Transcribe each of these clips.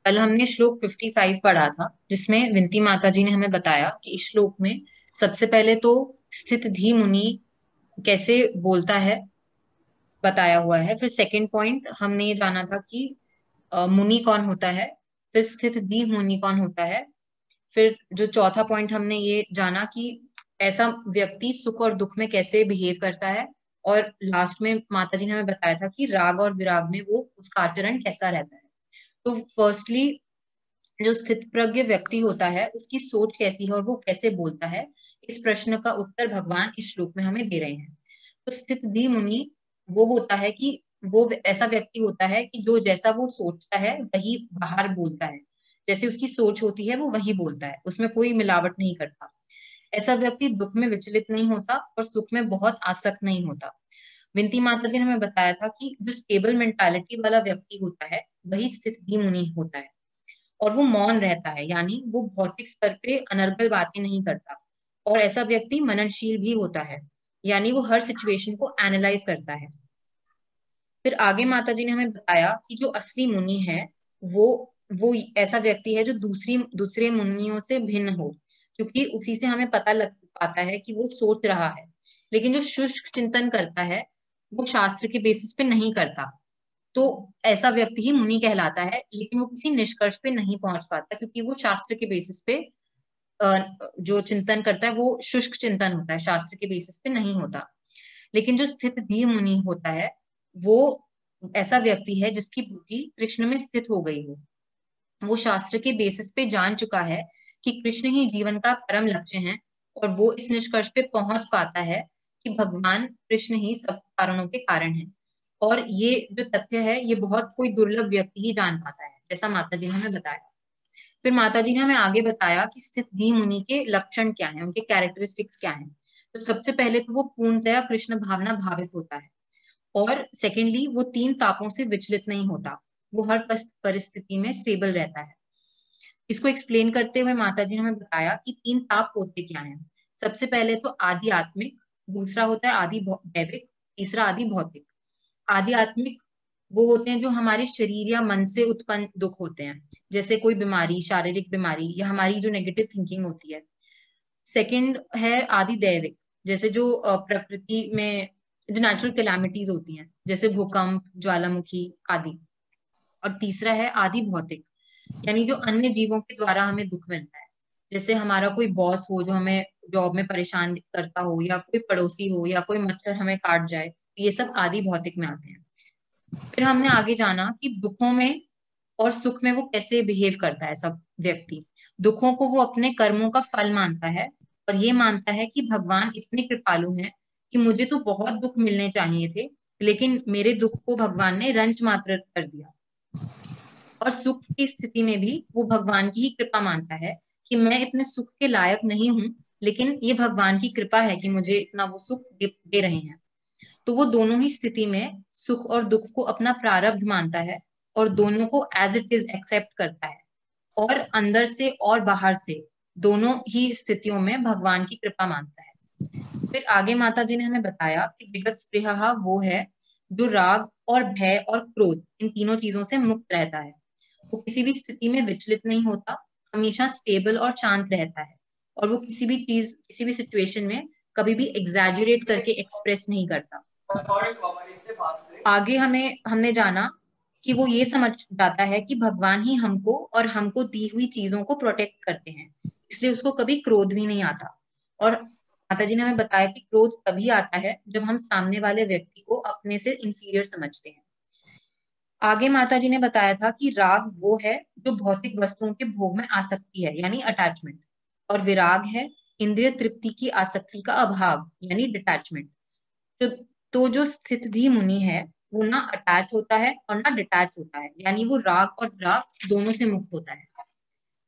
कल हमने श्लोक 55 पढ़ा था, जिसमें विनती माता जी ने हमें बताया कि इस श्लोक में सबसे पहले तो स्थित धी मुनि कैसे बोलता है बताया हुआ है। फिर सेकंड पॉइंट हमने ये जाना था कि मुनि कौन होता है। फिर स्थित धी मुनि कौन होता है। फिर जो चौथा पॉइंट हमने ये जाना कि ऐसा व्यक्ति सुख और दुख में कैसे बिहेव करता है। और लास्ट में माता जी ने हमें बताया था कि राग और विराग में वो उसका आचरण कैसा रहता है। तो फर्स्टली जो स्थित प्रज्ञ व्यक्ति होता है उसकी सोच कैसी है और वो कैसे बोलता है, इस प्रश्न का उत्तर भगवान इस श्लोक में हमें दे रहे हैं। तो स्थित धी मुनि वो होता है कि वो ऐसा व्यक्ति होता है कि जो जैसा वो सोचता है वही बाहर बोलता है। जैसे उसकी सोच होती है वो वही बोलता है, उसमें कोई मिलावट नहीं करता। ऐसा व्यक्ति दुख में विचलित नहीं होता और सुख में बहुत आसक्त नहीं होता। विनती माता जी ने हमें बताया था कि जो स्टेबल मेंटालिटी वाला व्यक्ति होता है वही स्थित धी मुनि होता है। और वो मौन रहता है, यानी वो भौतिक स्तर पे अनर्गल बातें नहीं करता। और ऐसा व्यक्ति मननशील भी होता है, यानी वो हर सिचुएशन को एनालाइज करता है। फिर आगे माता जी ने हमें बताया कि जो असली मुनि है वो वो ऐसा व्यक्ति है जो दूसरी दूसरे मुनियों से भिन्न हो, क्योंकि उसी से हमें पता लग पाता है कि वो सोच रहा है। लेकिन जो शुष्क चिंतन करता है वो शास्त्र के बेसिस पे नहीं करता। तो ऐसा व्यक्ति ही मुनि कहलाता है, लेकिन वो किसी निष्कर्ष पे नहीं पहुंच पाता, क्योंकि वो शास्त्र के बेसिस पे जो चिंतन करता है वो शुष्क चिंतन होता है, शास्त्र के बेसिस पे नहीं होता। लेकिन जो स्थित धीर मुनि होता है वो ऐसा व्यक्ति है जिसकी बुद्धि कृष्ण में स्थित हो गई हो। वो शास्त्र के बेसिस पे जान चुका है कि कृष्ण ही जीवन का परम लक्ष्य है। और वो इस निष्कर्ष पे पहुंच पाता है कि भगवान कृष्ण ही सब कारणों के कारण है। और ये जो तथ्य है ये बहुत कोई दुर्लभ व्यक्ति ही जान पाता है, जैसा माता जी ने हमें बताया। फिर माता जी ने हमें आगे बताया कि स्थित धी मुनि के लक्षण क्या हैं, उनके कैरेक्टरिस्टिक्स क्या हैं। तो सबसे पहले तो वो पूर्णतया कृष्ण भावना भावित होता है। और सेकेंडली वो तीन तापों से विचलित नहीं होता, वो हर परिस्थिति में स्टेबल रहता है। इसको एक्सप्लेन करते हुए माता जी ने हमें बताया कि तीन ताप होते क्या हैं। सबसे पहले तो आदि आत्मिक, दूसरा होता है आदि दैविक, तीसरा आदि भौतिक। आदि आत्मिक वो होते हैं जो हमारे शरीर या मन से उत्पन्न दुख होते हैं, जैसे कोई बीमारी, शारीरिक बीमारी या हमारी जो नेगेटिव थिंकिंग होती है। सेकंड है आदि दैविक, जैसे जो प्रकृति में जो नेचुरल कैलामिटीज होती हैं, जैसे भूकंप, ज्वालामुखी आदि। और तीसरा है आदि भौतिक, यानी जो अन्य जीवों के द्वारा हमें दुख मिलता है। जैसे हमारा कोई बॉस हो जो हमें जॉब में परेशान करता हो, या कोई पड़ोसी हो, या कोई मच्छर हमें काट जाए, ये सब आदि भौतिक में आते हैं। फिर हमने आगे जाना कि दुखों में और सुख में वो कैसे बिहेव करता है सब व्यक्ति। दुखों को वो अपने कर्मों का फल मानता है, और ये मानता है कि भगवान इतने कृपालु हैं कि मुझे तो बहुत दुख मिलने चाहिए थे, लेकिन मेरे दुख को भगवान ने रंच मात्र कर दिया। और सुख की स्थिति में भी वो भगवान की ही कृपा मानता है कि मैं इतने सुख के लायक नहीं हूं, लेकिन ये भगवान की कृपा है कि मुझे इतना वो सुख दे रहे हैं। तो वो दोनों ही स्थिति में सुख और दुख को अपना प्रारब्ध मानता है, और दोनों को एज इट इज एक्सेप्ट करता है। और अंदर से और बाहर से दोनों ही स्थितियों में भगवान की कृपा मानता है। फिर आगे माता जी ने हमें बताया कि विगत स्पृहा वो है जो राग और भय और क्रोध इन तीनों चीजों से मुक्त रहता है। वो किसी भी स्थिति में विचलित नहीं होता, हमेशा स्टेबल और शांत रहता है। और वो किसी भी चीज, किसी भी सिचुएशन में कभी भी एग्जैजुरेट करके एक्सप्रेस नहीं करता। आगे हमने जाना कि वो ये समझ जाता है कि भगवान ही हमको और हमको दी हुई चीजों को प्रोटेक्ट करते हैं, इसलिए उसको कभी क्रोध भी नहीं आता। और माता जी ने हमें बताया कि क्रोध तभी आता है जब हम सामने वाले व्यक्ति को अपने से इंफीरियर समझते हैं। आगे माता जी ने बताया था कि राग वो है जो भौतिक वस्तुओं के भोग में आसक्ति है, यानी अटैचमेंट। और विराग है इंद्रिय तृप्ति की आसक्ति का अभाव, यानी डिटैचमेंट। तो, तो जो स्थितधि मुनि है वो ना अटैच होता है और ना डिटैच होता है, यानी वो राग और राग दोनों से मुक्त होता है।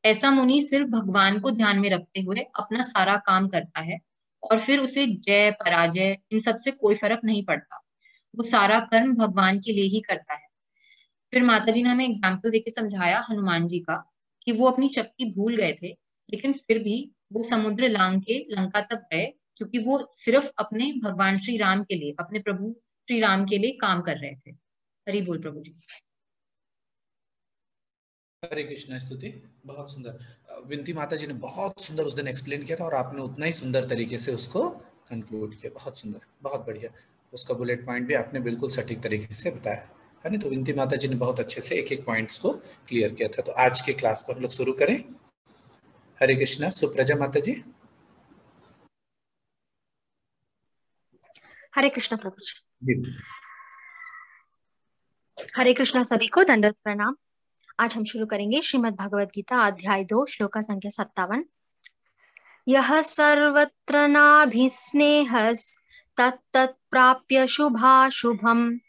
ऐसा मुनि सिर्फ भगवान को ध्यान में रखते हुए अपना सारा काम करता है, और फिर उसे जय पराजय इन सब से कोई फर्क नहीं पड़ता। वो सारा कर्म भगवान के लिए ही करता है। फिर माता जी ने हमें एग्जाम्पल देके समझाया हनुमान जी का, कि वो अपनी शक्ति भूल गए थे, लेकिन फिर भी वो समुद्र लांग के लंका तक गए, क्योंकि वो सिर्फ अपने भगवान श्री राम के लिए, अपने प्रभु श्री राम के लिए काम कर रहे थे। हरि बोल प्रभु जी। हरे कृष्ण स्तुति। बहुत सुंदर विनती माता जी ने बहुत सुंदर उस दिन एक्सप्लेन किया था और आपने उतना ही सुंदर तरीके से उसको कंक्लूड किया। बहुत सुंदर, बहुत बढ़िया। उसका बुलेट पॉइंट भी आपने बिल्कुल सटीक तरीके से बताया है ना। तो विनती माता जी ने बहुत अच्छे से एक एक पॉइंट्स को क्लियर किया था। तो आज के क्लास को हम लोग शुरू करें। हरे कृष्णा। सुप्रजा माता जी। हरे कृष्ण प्रभु जी। जी। हरे कृष्णा सभी को दंडवत प्रणाम। आज हम शुरू करेंगे श्रीमद् भगवद गीता अध्याय 2 श्लोका संख्या 57। यह सर्वत्र नाभिस्नेहस्तत्तत् प्राप्य शुभाशुभम्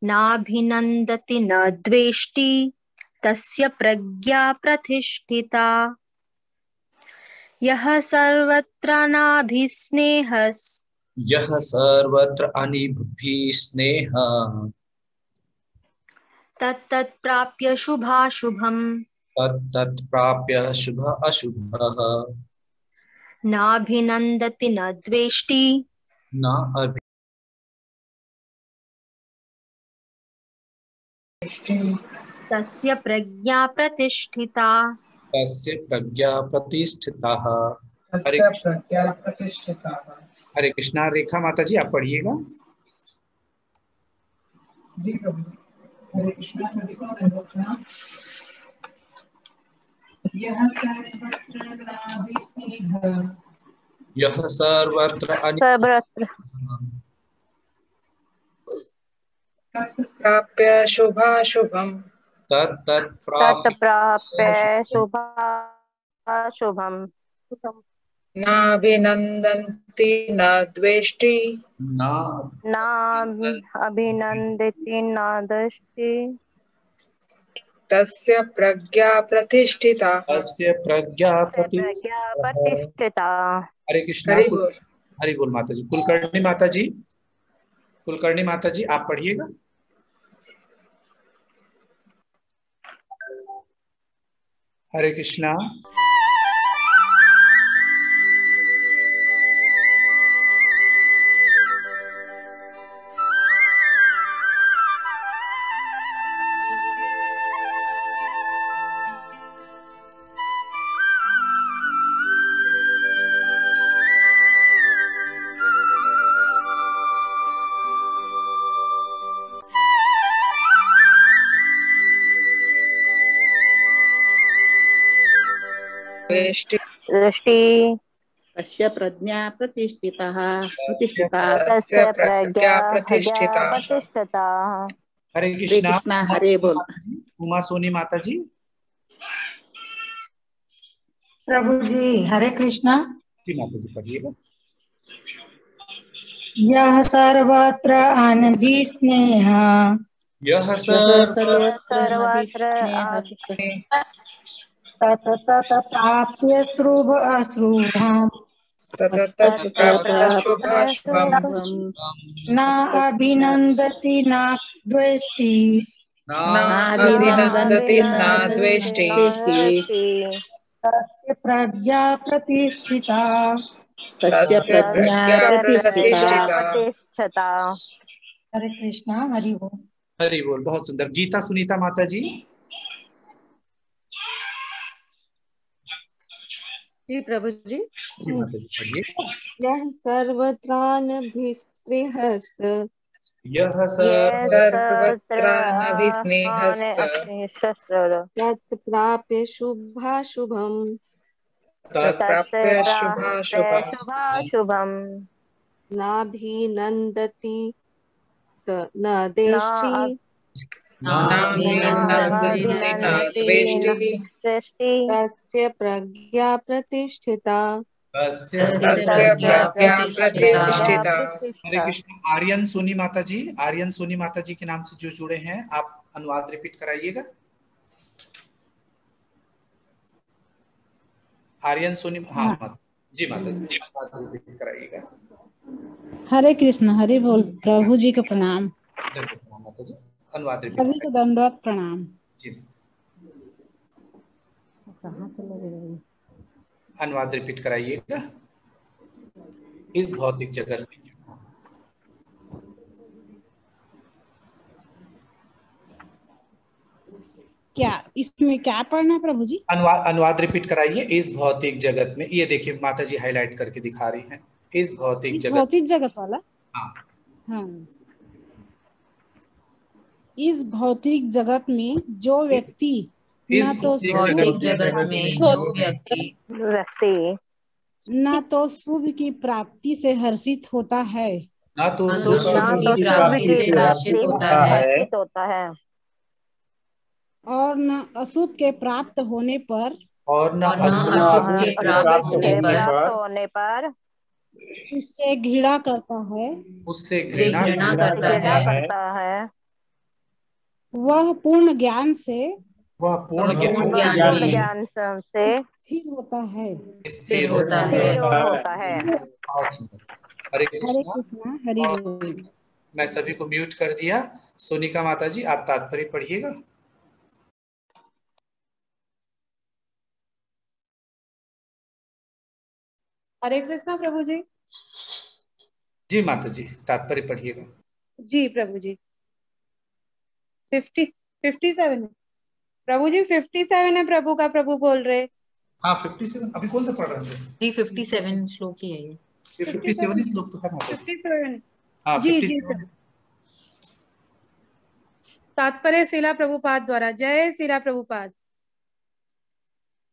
नाभिनन्दति न द्वेष्टि तस्य प्रज्ञा प्रतिष्ठिता। यह सर्वत्र नाभिस्नेहस् यः सर्वत्र अनिभिस्नेह तत्तत् प्राप्य शुभाशुभम् तत्तत् प्राप्य शुभ अशुभः नाभिनन्दति न द्वेष्टि न अभि तस्य प्रज्ञा प्रतिष्ठिता। तस्य प्रज्ञा प्रतिष्ठितः। हरे हरे कृष्णा। रेखा माता जी आप पढ़िएगा। जी प्रभु। हरे कृष्णा सभी को दंडवत प्रणाम। यह सर्वत्र नाभिस्नेहः यः सर्वत्र सर्वत्र प्राप्य शुभाशुभम् तत्तत् तत्प्राप्य शुभाशुभम् नाभिनन्दन्ति न द्वेष्टि न न अभिनन्दति न दृष्टि तस्य प्रज्ञा प्रतिष्ठिता। तस्य प्रज्ञा प्रज्ञा प्रतिष्ठितः। प्रतिष्ठिता। हरे कृष्णा। हरि बोल। हरि बोल माता जी। कुलकर्णी माता जी, कुलकर्णी माता जी आप पढ़िएगा। हरे कृष्णा। दृष्टि तस्य प्रज्ञा प्रतिष्ठिता। तस्य प्रज्ञा प्रतिष्ठिता। प्रतिष्ठिता। हरे हरे कृष्णा। कृष्णा। हरे बोल। उमा सोनी माता जी। प्रभु जी हरे कृष्णा। जी माता जी पढ़िएगा। यह सर्वत्र अनभिस्नेह यः यः सर्वत्र सर्वत्र अनभिस्नेहः तत प्राप्य शुभ अशुभम् तत् प्राप्य प्राप्य शुभाशुभम् शुभम् न अभिनन्दति न द्वेष्टि नाभिनन्दति न द्वेष्टि नाभिनन्दति तस्य प्रज्ञा प्रतिष्ठिता। तस्य तस्य प्रज्ञा प्रज्ञा प्रतिष्ठिता। प्रतिष्ठिता। हरे कृष्णा हरि बोल। हरि बोल। बहुत सुंदर। गीता सुनीता माता जी। जी प्रभु जी। जी माता जी पढ़िए। यह सर्वत्रानभिस्पृहस्त यह सर्वत्र सर्वत्र तत् प्राप्य शुभाशुभम् तत् प्राप्य प्राप्य शुभाशुभम् शुभाशुभम् नाभिनन्दति न देष्टि नाभिनन्दति न द्वेष्टि दृष्टि तस्य प्रज्ञा प्रतिष्ठिता। तस्य तस्य प्रज्ञा प्रतिष्ठिता। हरे कृष्ण। आर्यन सोनी माता जी, आर्यन सोनी माता जी के नाम से जो जुड़े हैं आप अनुवाद रिपीट कराइएगा। आर्यन सोनी। हाँ माता जी, माता जी अनुवाद रिपीट कराइएगा। हरे कृष्ण हरि बोल। प्रभु जी को प्रणाम। माता जी अनुवाद रिपीट सभी को दंडवत प्रणाम। जी कहाँ चले गए? अनुवाद रिपीट कराइएगा। इस भौतिक जगत में क्या इसमें क्या पढ़ना है प्रभु जी? अनुवाद रिपीट कराइए। इस भौतिक जगत में, ये देखिए माता जी हाईलाइट करके दिखा रही हैं, इस भौतिक जगत। भौतिक जगत वाला। हाँ हाँ, इस भौतिक जगत में जो व्यक्ति इस न तो भौतिक जगत में जो व्यक्ति न तो शुभ की प्राप्ति से हर्षित होता है, ना तो तो शुभ शुभ की प्राप्ति से हर्षित होता है और न अशुभ के प्राप्त होने पर और न अशुभ के प्राप्त होने पर उससे घृणा करता है, उससे घृणा करता है। वह पूर्ण ज्ञान से वह पूर्ण ज्ञान से स्थिर होता है। स्थिर होता है। है। बहुत सुंदर। हरे हरे कृष्णा। कृष्णा, हरि बोल। मैं सभी को म्यूट कर दिया। सोनिका माता जी आप तात्पर्य पढ़िएगा। हरे कृष्णा प्रभु जी। जी माता जी तात्पर्य पढ़िएगा। जी प्रभु जी। 57 है प्रभु जी, 57 है प्रभु का, प्रभु बोल रहे। हाँ 57 अभी कौन सा पढ़ रहे हैं जी? 57 श्लोक ही है ये। 57 श्लोक तो है माता जी। 57 हाँ जी 57। तात्पर्य शिला प्रभुपाद द्वारा। जय शिला प्रभुपाद।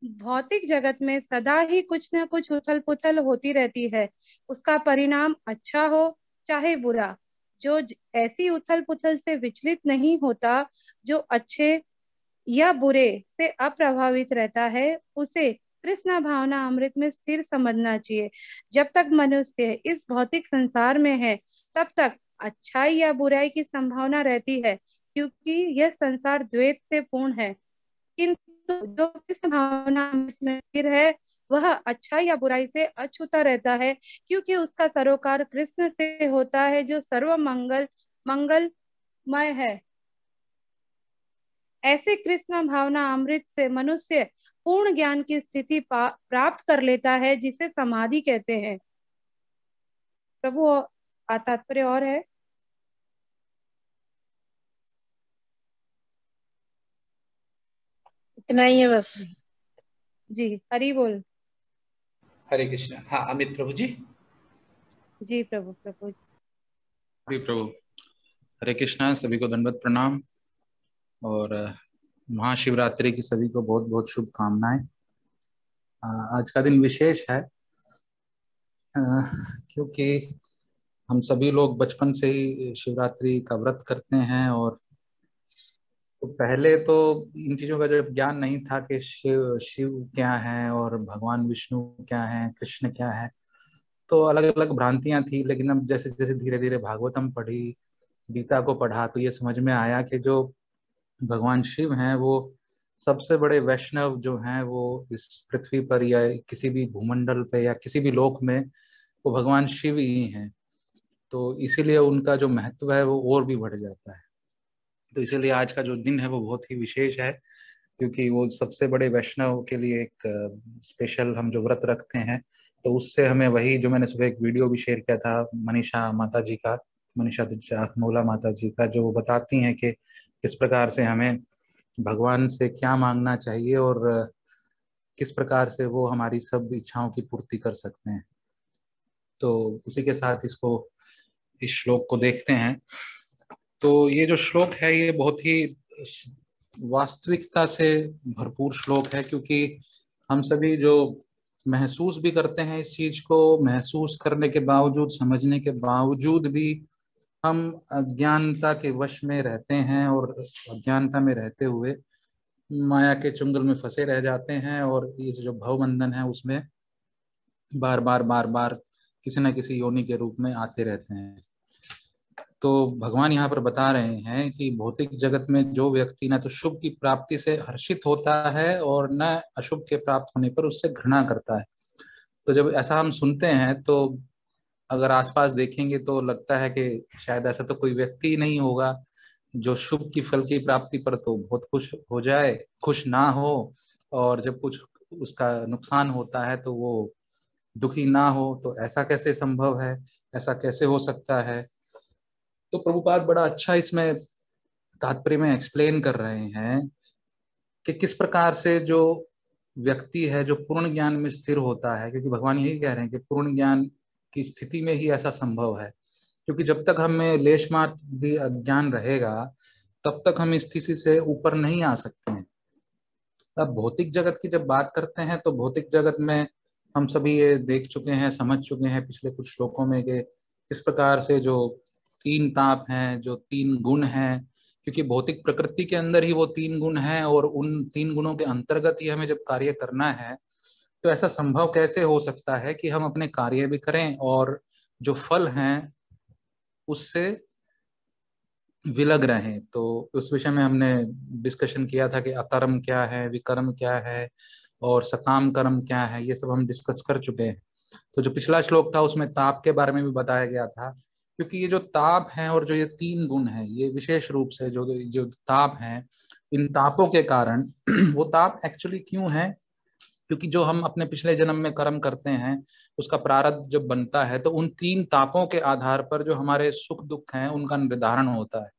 भौतिक जगत में सदा ही कुछ न कुछ उथल पुथल होती रहती है, उसका परिणाम अच्छा हो चाहे बुरा। जो ऐसी उथल पुथल से विचलित नहीं होता, जो अच्छे या बुरे से अप्रभावित रहता है, उसे कृष्ण भावना अमृत में स्थिर समझना चाहिए। जब तक मनुष्य इस भौतिक संसार में है, तब तक अच्छाई या बुराई की संभावना रहती है, क्योंकि यह संसार द्वैत से पूर्ण है। किंतु जो कृष्ण भावना अमृत में स्थिर है, वह अच्छाई या बुराई से अछूता रहता है, क्योंकि उसका सरोकार कृष्ण से होता है, जो सर्व मंगलमय है। ऐसे कृष्ण भावना अमृत से मनुष्य पूर्ण ज्ञान की स्थिति प्राप्त कर लेता है, जिसे समाधि कहते हैं। प्रभु तात्पर्य और है। इतना ही है बस। जी हरि बोल। हरे कृष्णा। हाँ अमित प्रभु जी। जी प्रभु। जी प्रभु। हरे कृष्णा, सभी को दंडवत प्रणाम और महाशिवरात्रि की सभी को बहुत बहुत शुभकामनाएं। आज का दिन विशेष है क्योंकि हम सभी लोग बचपन से ही शिवरात्रि का व्रत करते हैं। और तो पहले तो इन चीजों का जब ज्ञान नहीं था कि शिव क्या है और भगवान विष्णु क्या है, कृष्ण क्या है, तो अलग अलग भ्रांतियां थी। लेकिन अब जैसे जैसे धीरे धीरे भागवतम पढ़ी, गीता को पढ़ा, तो ये समझ में आया कि जो भगवान शिव हैं वो सबसे बड़े वैष्णव जो हैं वो इस पृथ्वी पर या किसी भी भूमंडल पे या किसी भी लोक में वो भगवान शिव ही हैं। तो इसीलिए उनका जो महत्व है वो और भी बढ़ जाता है। तो इसीलिए आज का जो दिन है वो बहुत ही विशेष है, क्योंकि वो सबसे बड़े वैष्णव के लिए एक स्पेशल हम जो व्रत रखते हैं, तो उससे हमें वही जो मैंने सुबह एक वीडियो भी शेयर किया था मनीषा माता जी का, मनीषा अखमोला माता जी का, जो वो बताती हैं कि किस प्रकार से हमें भगवान से क्या मांगना चाहिए और किस प्रकार से वो हमारी सब इच्छाओं की पूर्ति कर सकते हैं। तो उसी के साथ इस श्लोक को देखते हैं। तो ये जो श्लोक है ये बहुत ही वास्तविकता से भरपूर श्लोक है, क्योंकि हम सभी जो महसूस भी करते हैं इस चीज को, महसूस करने के बावजूद, समझने के बावजूद भी हम अज्ञानता के वश में रहते हैं और अज्ञानता में रहते हुए माया के चुंगल में फंसे रह जाते हैं। और इस जो भवबंधन है उसमें बार बार किसी न किसी योनि के रूप में आते रहते हैं। तो भगवान यहाँ पर बता रहे हैं कि भौतिक जगत में जो व्यक्ति न तो शुभ की प्राप्ति से हर्षित होता है और न अशुभ के प्राप्त होने पर उससे घृणा करता है। तो जब ऐसा हम सुनते हैं तो अगर आसपास देखेंगे तो लगता है कि शायद ऐसा तो कोई व्यक्ति ही नहीं होगा जो शुभ की फल की प्राप्ति पर तो बहुत खुश हो जाए, खुश ना हो, और जब कुछ उसका नुकसान होता है तो वो दुखी ना हो। तो ऐसा कैसे संभव है, ऐसा कैसे हो सकता है? तो प्रभुपाद बड़ा अच्छा इसमें तात्पर्य में एक्सप्लेन कर रहे हैं कि किस प्रकार से जो व्यक्ति है जो पूर्ण ज्ञान में स्थिर होता है, क्योंकि भगवान यही कह रहे हैं कि पूर्ण ज्ञान की स्थिति में ही ऐसा संभव है, क्योंकि जब तक हमें लेश मात्र भी अज्ञान रहेगा तब तक हम इस स्थिति से ऊपर नहीं आ सकते हैं। अब भौतिक जगत की जब बात करते हैं तो भौतिक जगत में हम सभी ये देख चुके हैं, समझ चुके हैं पिछले कुछ श्लोकों में कि किस प्रकार से जो 3 ताप हैं, जो 3 गुण हैं, क्योंकि भौतिक प्रकृति के अंदर ही वो 3 गुण हैं और उन 3 गुणों के अंतर्गत ही हमें जब कार्य करना है तो ऐसा संभव कैसे हो सकता है कि हम अपने कार्य भी करें और जो फल हैं उससे विलग रहें। तो उस विषय में हमने डिस्कशन किया था कि अकर्म क्या है, विकर्म क्या है और सकाम कर्म क्या है, ये सब हम डिस्कस कर चुके हैं। तो जो पिछला श्लोक था उसमें ताप के बारे में भी बताया गया था, क्योंकि ये जो ताप है और जो ये 3 गुण है, ये विशेष रूप से जो ताप है, इन तापों के कारण वो ताप एक्चुअली क्यों है, क्योंकि जो हम अपने पिछले जन्म में कर्म करते हैं उसका प्रारब्ध जब बनता है तो उन 3 तापों के आधार पर जो हमारे सुख दुख हैं उनका निर्धारण होता है।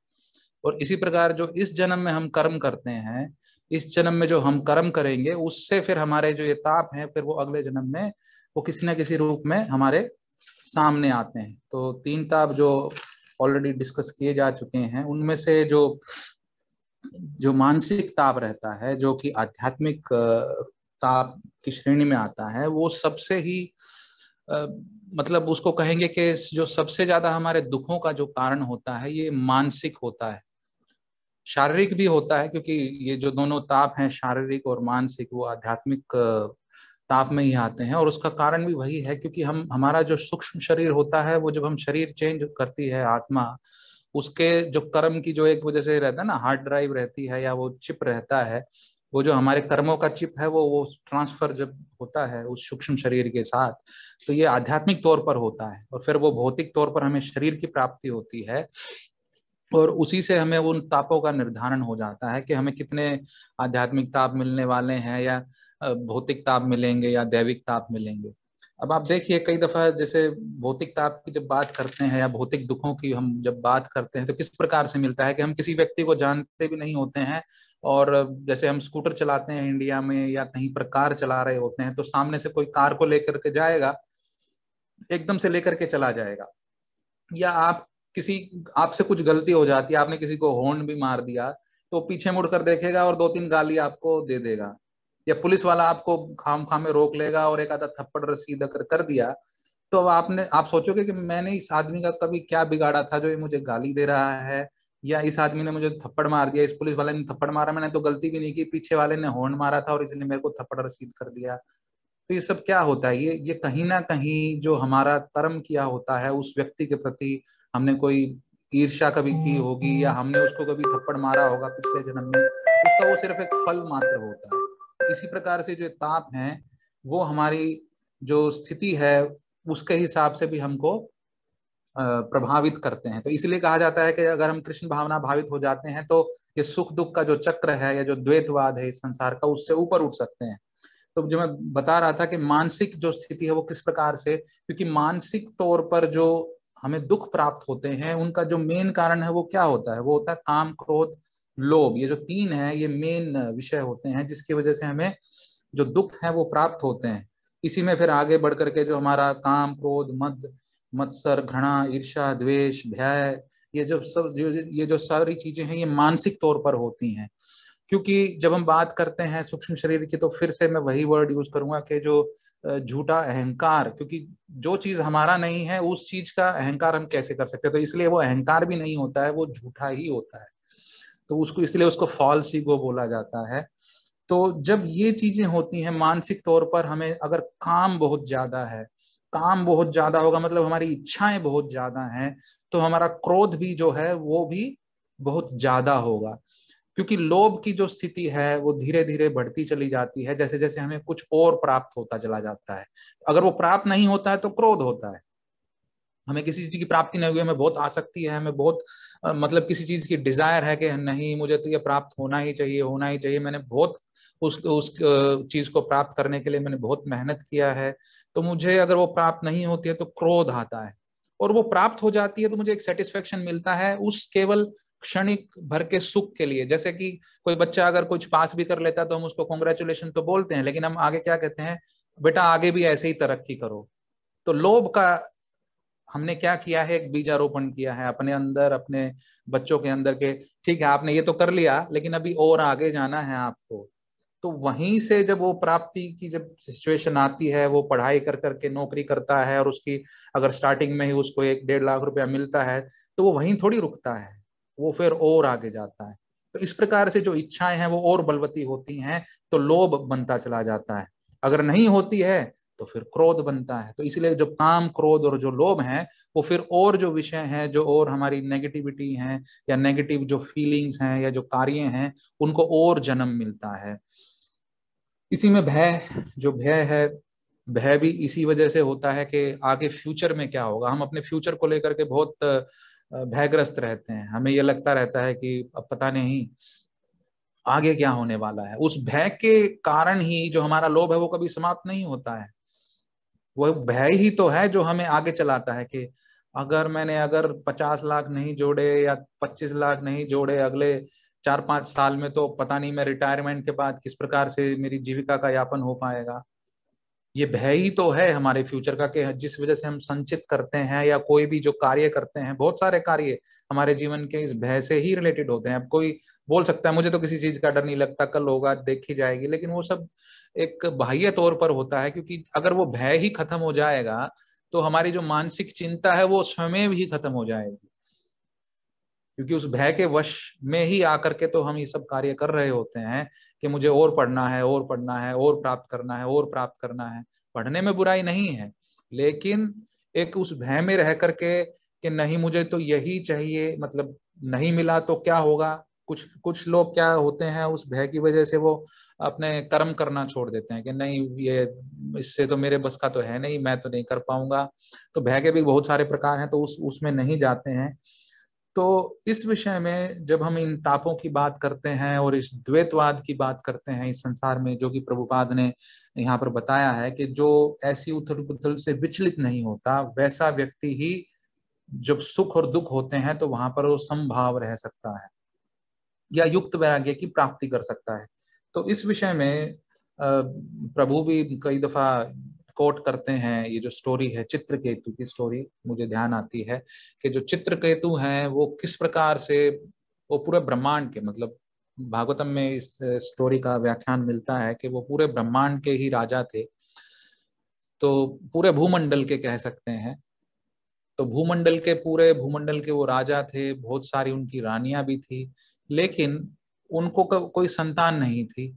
और इसी प्रकार जो इस जन्म में हम कर्म करते हैं, इस जन्म में जो हम कर्म करेंगे उससे फिर हमारे जो ये ताप हैं फिर वो अगले जन्म में वो किसी न किसी रूप में हमारे सामने आते हैं। तो 3 ताप जो ऑलरेडी डिस्कस किए जा चुके हैं, उनमें से जो मानसिक ताप रहता है, जो कि आध्यात्मिक ताप की श्रेणी में आता है, वो सबसे ही मतलब उसको कहेंगे कि जो सबसे ज्यादा हमारे दुखों का जो कारण होता है ये मानसिक होता है। शारीरिक भी होता है, क्योंकि ये जो दोनों ताप हैं शारीरिक और मानसिक, वो आध्यात्मिक ताप में ही आते हैं। और उसका कारण भी वही है क्योंकि हमारा जो सूक्ष्म शरीर होता है वो जब हम शरीर चेंज करती है आत्मा, उसके जो कर्म की जो एक वजह से रहता है ना, हार्ड ड्राइव रहती है या वो चिप रहता है, वो जो हमारे कर्मों का चिप है वो ट्रांसफर जब होता है उस सूक्ष्म शरीर के साथ, तो ये आध्यात्मिक तौर पर होता है और फिर वो भौतिक तौर पर हमें शरीर की प्राप्ति होती है और उसी से हमें उन तापों का निर्धारण हो जाता है कि हमें कितने आध्यात्मिक ताप मिलने वाले हैं या भौतिक ताप मिलेंगे या दैविक ताप मिलेंगे। अब आप देखिए कई दफा जैसे भौतिक ताप की जब बात करते हैं या भौतिक दुखों की हम जब बात करते हैं तो किस प्रकार से मिलता है कि हम किसी व्यक्ति को जानते भी नहीं होते हैं और जैसे हम स्कूटर चलाते हैं इंडिया में या कहीं पर कार चला रहे होते हैं तो सामने से कोई कार को लेकर के जाएगा, एकदम से लेकर के चला जाएगा, या आपसे कुछ गलती हो जाती है, आपने किसी को हॉर्न भी मार दिया तो पीछे मुड़कर देखेगा और 2-3 गाली आपको दे देगा, या पुलिस वाला आपको खाम में रोक लेगा और एक आधा थप्पड़ रसीद कर दिया, तो आप सोचोगे कि मैंने इस आदमी का कभी क्या बिगाड़ा था जो ये मुझे गाली दे रहा है, या इस आदमी ने मुझे थप्पड़ मार दिया, इस पुलिस वाले ने थप्पड़ मारा, मैंने तो गलती भी नहीं की, पीछे वाले ने हॉर्न मारा था और इसने मेरे को थप्पड़ रसीद कर दिया। तो ये सब क्या होता है, ये कहीं ना कहीं जो हमारा कर्म किया होता है उस व्यक्ति के प्रति, हमने कोई ईर्ष्या कभी की होगी या हमने उसको कभी थप्पड़ मारा होगा पिछले जन्म में, उसका वो सिर्फ एक फल मात्र होता है। इसी प्रकार से जो ताप हैं वो हमारी जो स्थिति है उसके हिसाब से भी हमको प्रभावित करते हैं। तो इसलिए कहा जाता है कि अगर हम कृष्ण भावना भावित हो जाते हैं तो ये सुख दुख का जो चक्र है या जो द्वैतवाद है इस संसार का, उससे ऊपर उठ सकते हैं। तो जो मैं बता रहा था कि मानसिक जो स्थिति है वो किस प्रकार से, क्योंकि मानसिक तौर पर जो हमें दुख प्राप्त होते हैं उनका जो मेन कारण है वो क्या होता है, वो होता है काम क्रोध लोभ। ये जो 3 है ये मेन विषय होते हैं जिसकी वजह से हमें जो दुख है वो प्राप्त होते हैं। इसी में फिर आगे बढ़ करके जो हमारा काम क्रोध मद मत्सर घृणा ईर्ष्या द्वेष भय, ये जो सारी चीजें हैं ये मानसिक तौर पर होती हैं। क्योंकि जब हम बात करते हैं सूक्ष्म शरीर की तो फिर से मैं वही वर्ड यूज करूंगा कि जो झूठा अहंकार, क्योंकि जो चीज हमारा नहीं है उस चीज का अहंकार हम कैसे कर सकते हैं, तो इसलिए वो अहंकार भी नहीं होता है, वो झूठा ही होता है, तो इसलिए उसको फॉल्स ईगो बोला जाता है। तो जब ये चीजें होती हैं मानसिक तौर पर, हमें अगर काम बहुत ज्यादा है, काम बहुत ज्यादा होगा मतलब हमारी इच्छाएं बहुत ज्यादा हैं, तो हमारा क्रोध भी जो है वो भी बहुत ज्यादा होगा, क्योंकि लोभ की जो स्थिति है वो धीरे धीरे बढ़ती चली जाती है जैसे जैसे हमें कुछ और प्राप्त होता चला जाता है। अगर वो प्राप्त नहीं होता है तो क्रोध होता है, हमें किसी चीज की प्राप्ति नहीं हुई, हमें बहुत आसक्ति है, हमें बहुत मतलब किसी चीज की डिजायर है कि नहीं मुझे तो ये प्राप्त होना ही चाहिए, मैंने बहुत उस चीज को प्राप्त करने के लिए मैंने बहुत मेहनत किया है, तो मुझे अगर वो प्राप्त नहीं होती है तो क्रोध आता है, और वो प्राप्त हो जाती है तो मुझे एक सेटिस्फेक्शन मिलता है उस केवल क्षणिक भर के सुख के लिए। जैसे कि कोई बच्चा अगर कुछ पास भी कर लेता है तो हम उसको कॉन्ग्रेचुलेशन तो बोलते हैं, लेकिन हम आगे क्या कहते हैं, बेटा आगे भी ऐसे ही तरक्की करो। तो लोभ का हमने क्या किया है, एक बीजारोपण किया है अपने अंदर, अपने बच्चों के अंदर के ठीक है आपने ये तो कर लिया लेकिन अभी और आगे जाना है आपको। तो वहीं से जब वो प्राप्ति की जब सिचुएशन आती है, वो पढ़ाई कर करके नौकरी करता है और उसकी अगर स्टार्टिंग में ही उसको 1-1.5 लाख रुपया मिलता है तो वो वहीं थोड़ी रुकता है, वो फिर और आगे जाता है। तो इस प्रकार से जो इच्छाएं हैं वो और बलवती होती हैं, तो लोभ बनता चला जाता है। अगर नहीं होती है तो फिर क्रोध बनता है। तो इसलिए जो काम, क्रोध और जो लोभ है वो फिर और जो विषय हैं, जो और हमारी नेगेटिविटी हैं या नेगेटिव जो फीलिंग्स हैं या जो कार्य हैं, उनको और जन्म मिलता है। इसी में भय, जो भय है, भय भी इसी वजह से होता है कि आगे फ्यूचर में क्या होगा। हम अपने फ्यूचर को लेकर के बहुत भयग्रस्त रहते हैं, हमें ये लगता रहता है कि अब पता नहीं आगे क्या होने वाला है। उस भय के कारण ही जो हमारा लोभ है वो कभी समाप्त नहीं होता है। वो भय ही तो है जो हमें आगे चलाता है कि अगर मैंने 50 लाख नहीं जोड़े या 25 लाख नहीं जोड़े अगले 4-5 साल में, तो पता नहीं मैं रिटायरमेंट के बाद किस प्रकार से मेरी जीविका का यापन हो पाएगा। ये भय ही तो है हमारे फ्यूचर का, कि जिस वजह से हम संचित करते हैं या कोई भी जो कार्य करते हैं, बहुत सारे कार्य हमारे जीवन के इस भय से ही रिलेटेड होते हैं। अब कोई बोल सकता है मुझे तो किसी चीज का डर नहीं लगता, कल होगा देखी जाएगी, लेकिन वो सब एक बाह्य तौर पर होता है, क्योंकि अगर वो भय ही खत्म हो जाएगा तो हमारी जो मानसिक चिंता है वो स्वयं ही खत्म हो जाएगी, क्योंकि उस भय के वश में ही आकर के तो हम ये सब कार्य कर रहे होते हैं कि मुझे और पढ़ना है, और पढ़ना है, और प्राप्त करना है, और प्राप्त करना है। पढ़ने में बुराई नहीं है, लेकिन एक उस भय में रह करके कि नहीं मुझे तो यही चाहिए, मतलब नहीं मिला तो क्या होगा। कुछ लोग क्या होते हैं, उस भय की वजह से वो अपने कर्म करना छोड़ देते हैं कि नहीं ये इससे तो मेरे बस का तो है नहीं, मैं तो नहीं कर पाऊंगा। तो भय के भी बहुत सारे प्रकार हैं, तो उसमें नहीं जाते हैं। तो इस विषय में जब हम इन तापों की बात करते हैं और इस द्वैतवाद की बात करते हैं इस संसार में, जो कि प्रभुपाद ने यहाँ पर बताया है कि जो ऐसी उथल पुथल से विचलित नहीं होता, वैसा व्यक्ति ही जब सुख और दुख होते हैं तो वहां पर वो समभाव रह सकता है या युक्त वैराग्य की प्राप्ति कर सकता है। तो इस विषय में प्रभु भी कई दफा कोट करते हैं। ये जो स्टोरी है चित्रकेतु की स्टोरी मुझे ध्यान आती है कि जो चित्रकेतु हैं वो किस प्रकार से वो पूरे ब्रह्मांड के, मतलब भागवतम में इस स्टोरी का व्याख्यान मिलता है कि वो पूरे ब्रह्मांड के ही राजा थे, तो पूरे भूमंडल के कह सकते हैं। तो पूरे भूमंडल के वो राजा थे, बहुत सारी उनकी रानियां भी थी, लेकिन उनको कोई संतान नहीं थी।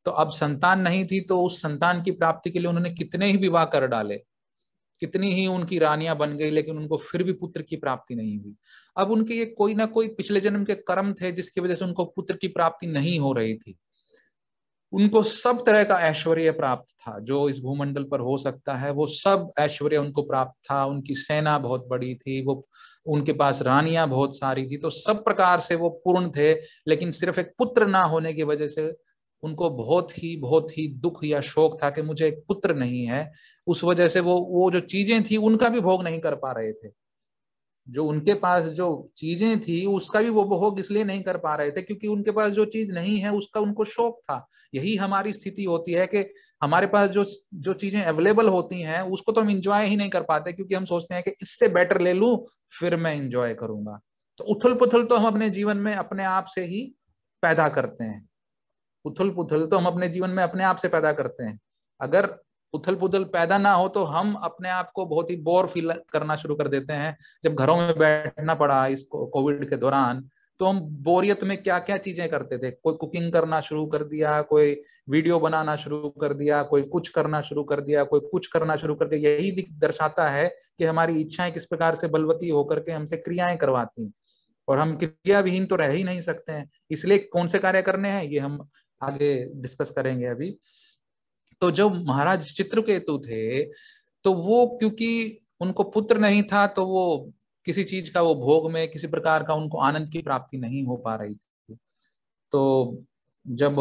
तो अब संतान नहीं थी तो उस संतान की प्राप्ति के लिए उन्होंने कितने ही विवाह कर डाले, कितनी ही उनकी रानियां बन गई, लेकिन उनको फिर भी पुत्र की प्राप्ति नहीं हुई। अब उनके ये कोई ना कोई पिछले जन्म के कर्म थे जिसकी वजह से उनको पुत्र की प्राप्ति नहीं हो रही थी। उनको सब तरह का ऐश्वर्य प्राप्त था जो इस भूमंडल पर हो सकता है, वो सब ऐश्वर्य उनको प्राप्त था। उनकी सेना बहुत बड़ी थी, वो उनके पास रानियां बहुत सारी थी, तो सब प्रकार से वो पूर्ण थे। लेकिन सिर्फ एक पुत्र ना होने की वजह से उनको बहुत ही दुख या शोक था कि मुझे एक पुत्र नहीं है। उस वजह से वो जो चीजें थी उनका भी भोग नहीं कर पा रहे थे। जो उनके पास जो चीजें थी उसका भी वो भोग इसलिए नहीं कर पा रहे थे क्योंकि उनके पास जो चीज नहीं है उसका उनको शौक था। यही हमारी स्थिति होती है कि हमारे पास जो चीजें अवेलेबल होती हैं उसको तो हम इंजॉय ही नहीं कर पाते, क्योंकि हम सोचते हैं कि इससे बेटर ले लूं फिर मैं इंजॉय करूंगा। तो उथल पुथल तो हम अपने जीवन में अपने आप से ही पैदा करते हैं। उथल पुथल तो हम अपने जीवन में अपने आप से पैदा करते हैं। अगर उथल पुथल पैदा ना हो तो हम अपने आप को बहुत ही बोर फील करना शुरू कर देते हैं। जब घरों में बैठना पड़ा इस कोविड के दौरान, तो हम बोरियत में क्या क्या चीजें करते थे। कोई कुकिंग करना शुरू कर दिया, कोई वीडियो बनाना शुरू कर दिया, कोई कुछ करना शुरू कर दिया, कोई कुछ करना शुरू कर दिया। यही दर्शाता है कि हमारी इच्छाएं किस प्रकार से बलवती होकर के हमसे क्रियाएं करवाती हैं, और हम क्रिया विहीन तो रह ही नहीं सकते हैं। इसलिए कौन से कार्य करने हैं ये हम आगे डिस्कस करेंगे अभी। तो जो महाराज चित्रकेतु थे तो वो क्योंकि उनको पुत्र नहीं था तो वो किसी चीज का वो भोग में किसी प्रकार का उनको आनंद की प्राप्ति नहीं हो पा रही थी। तो जब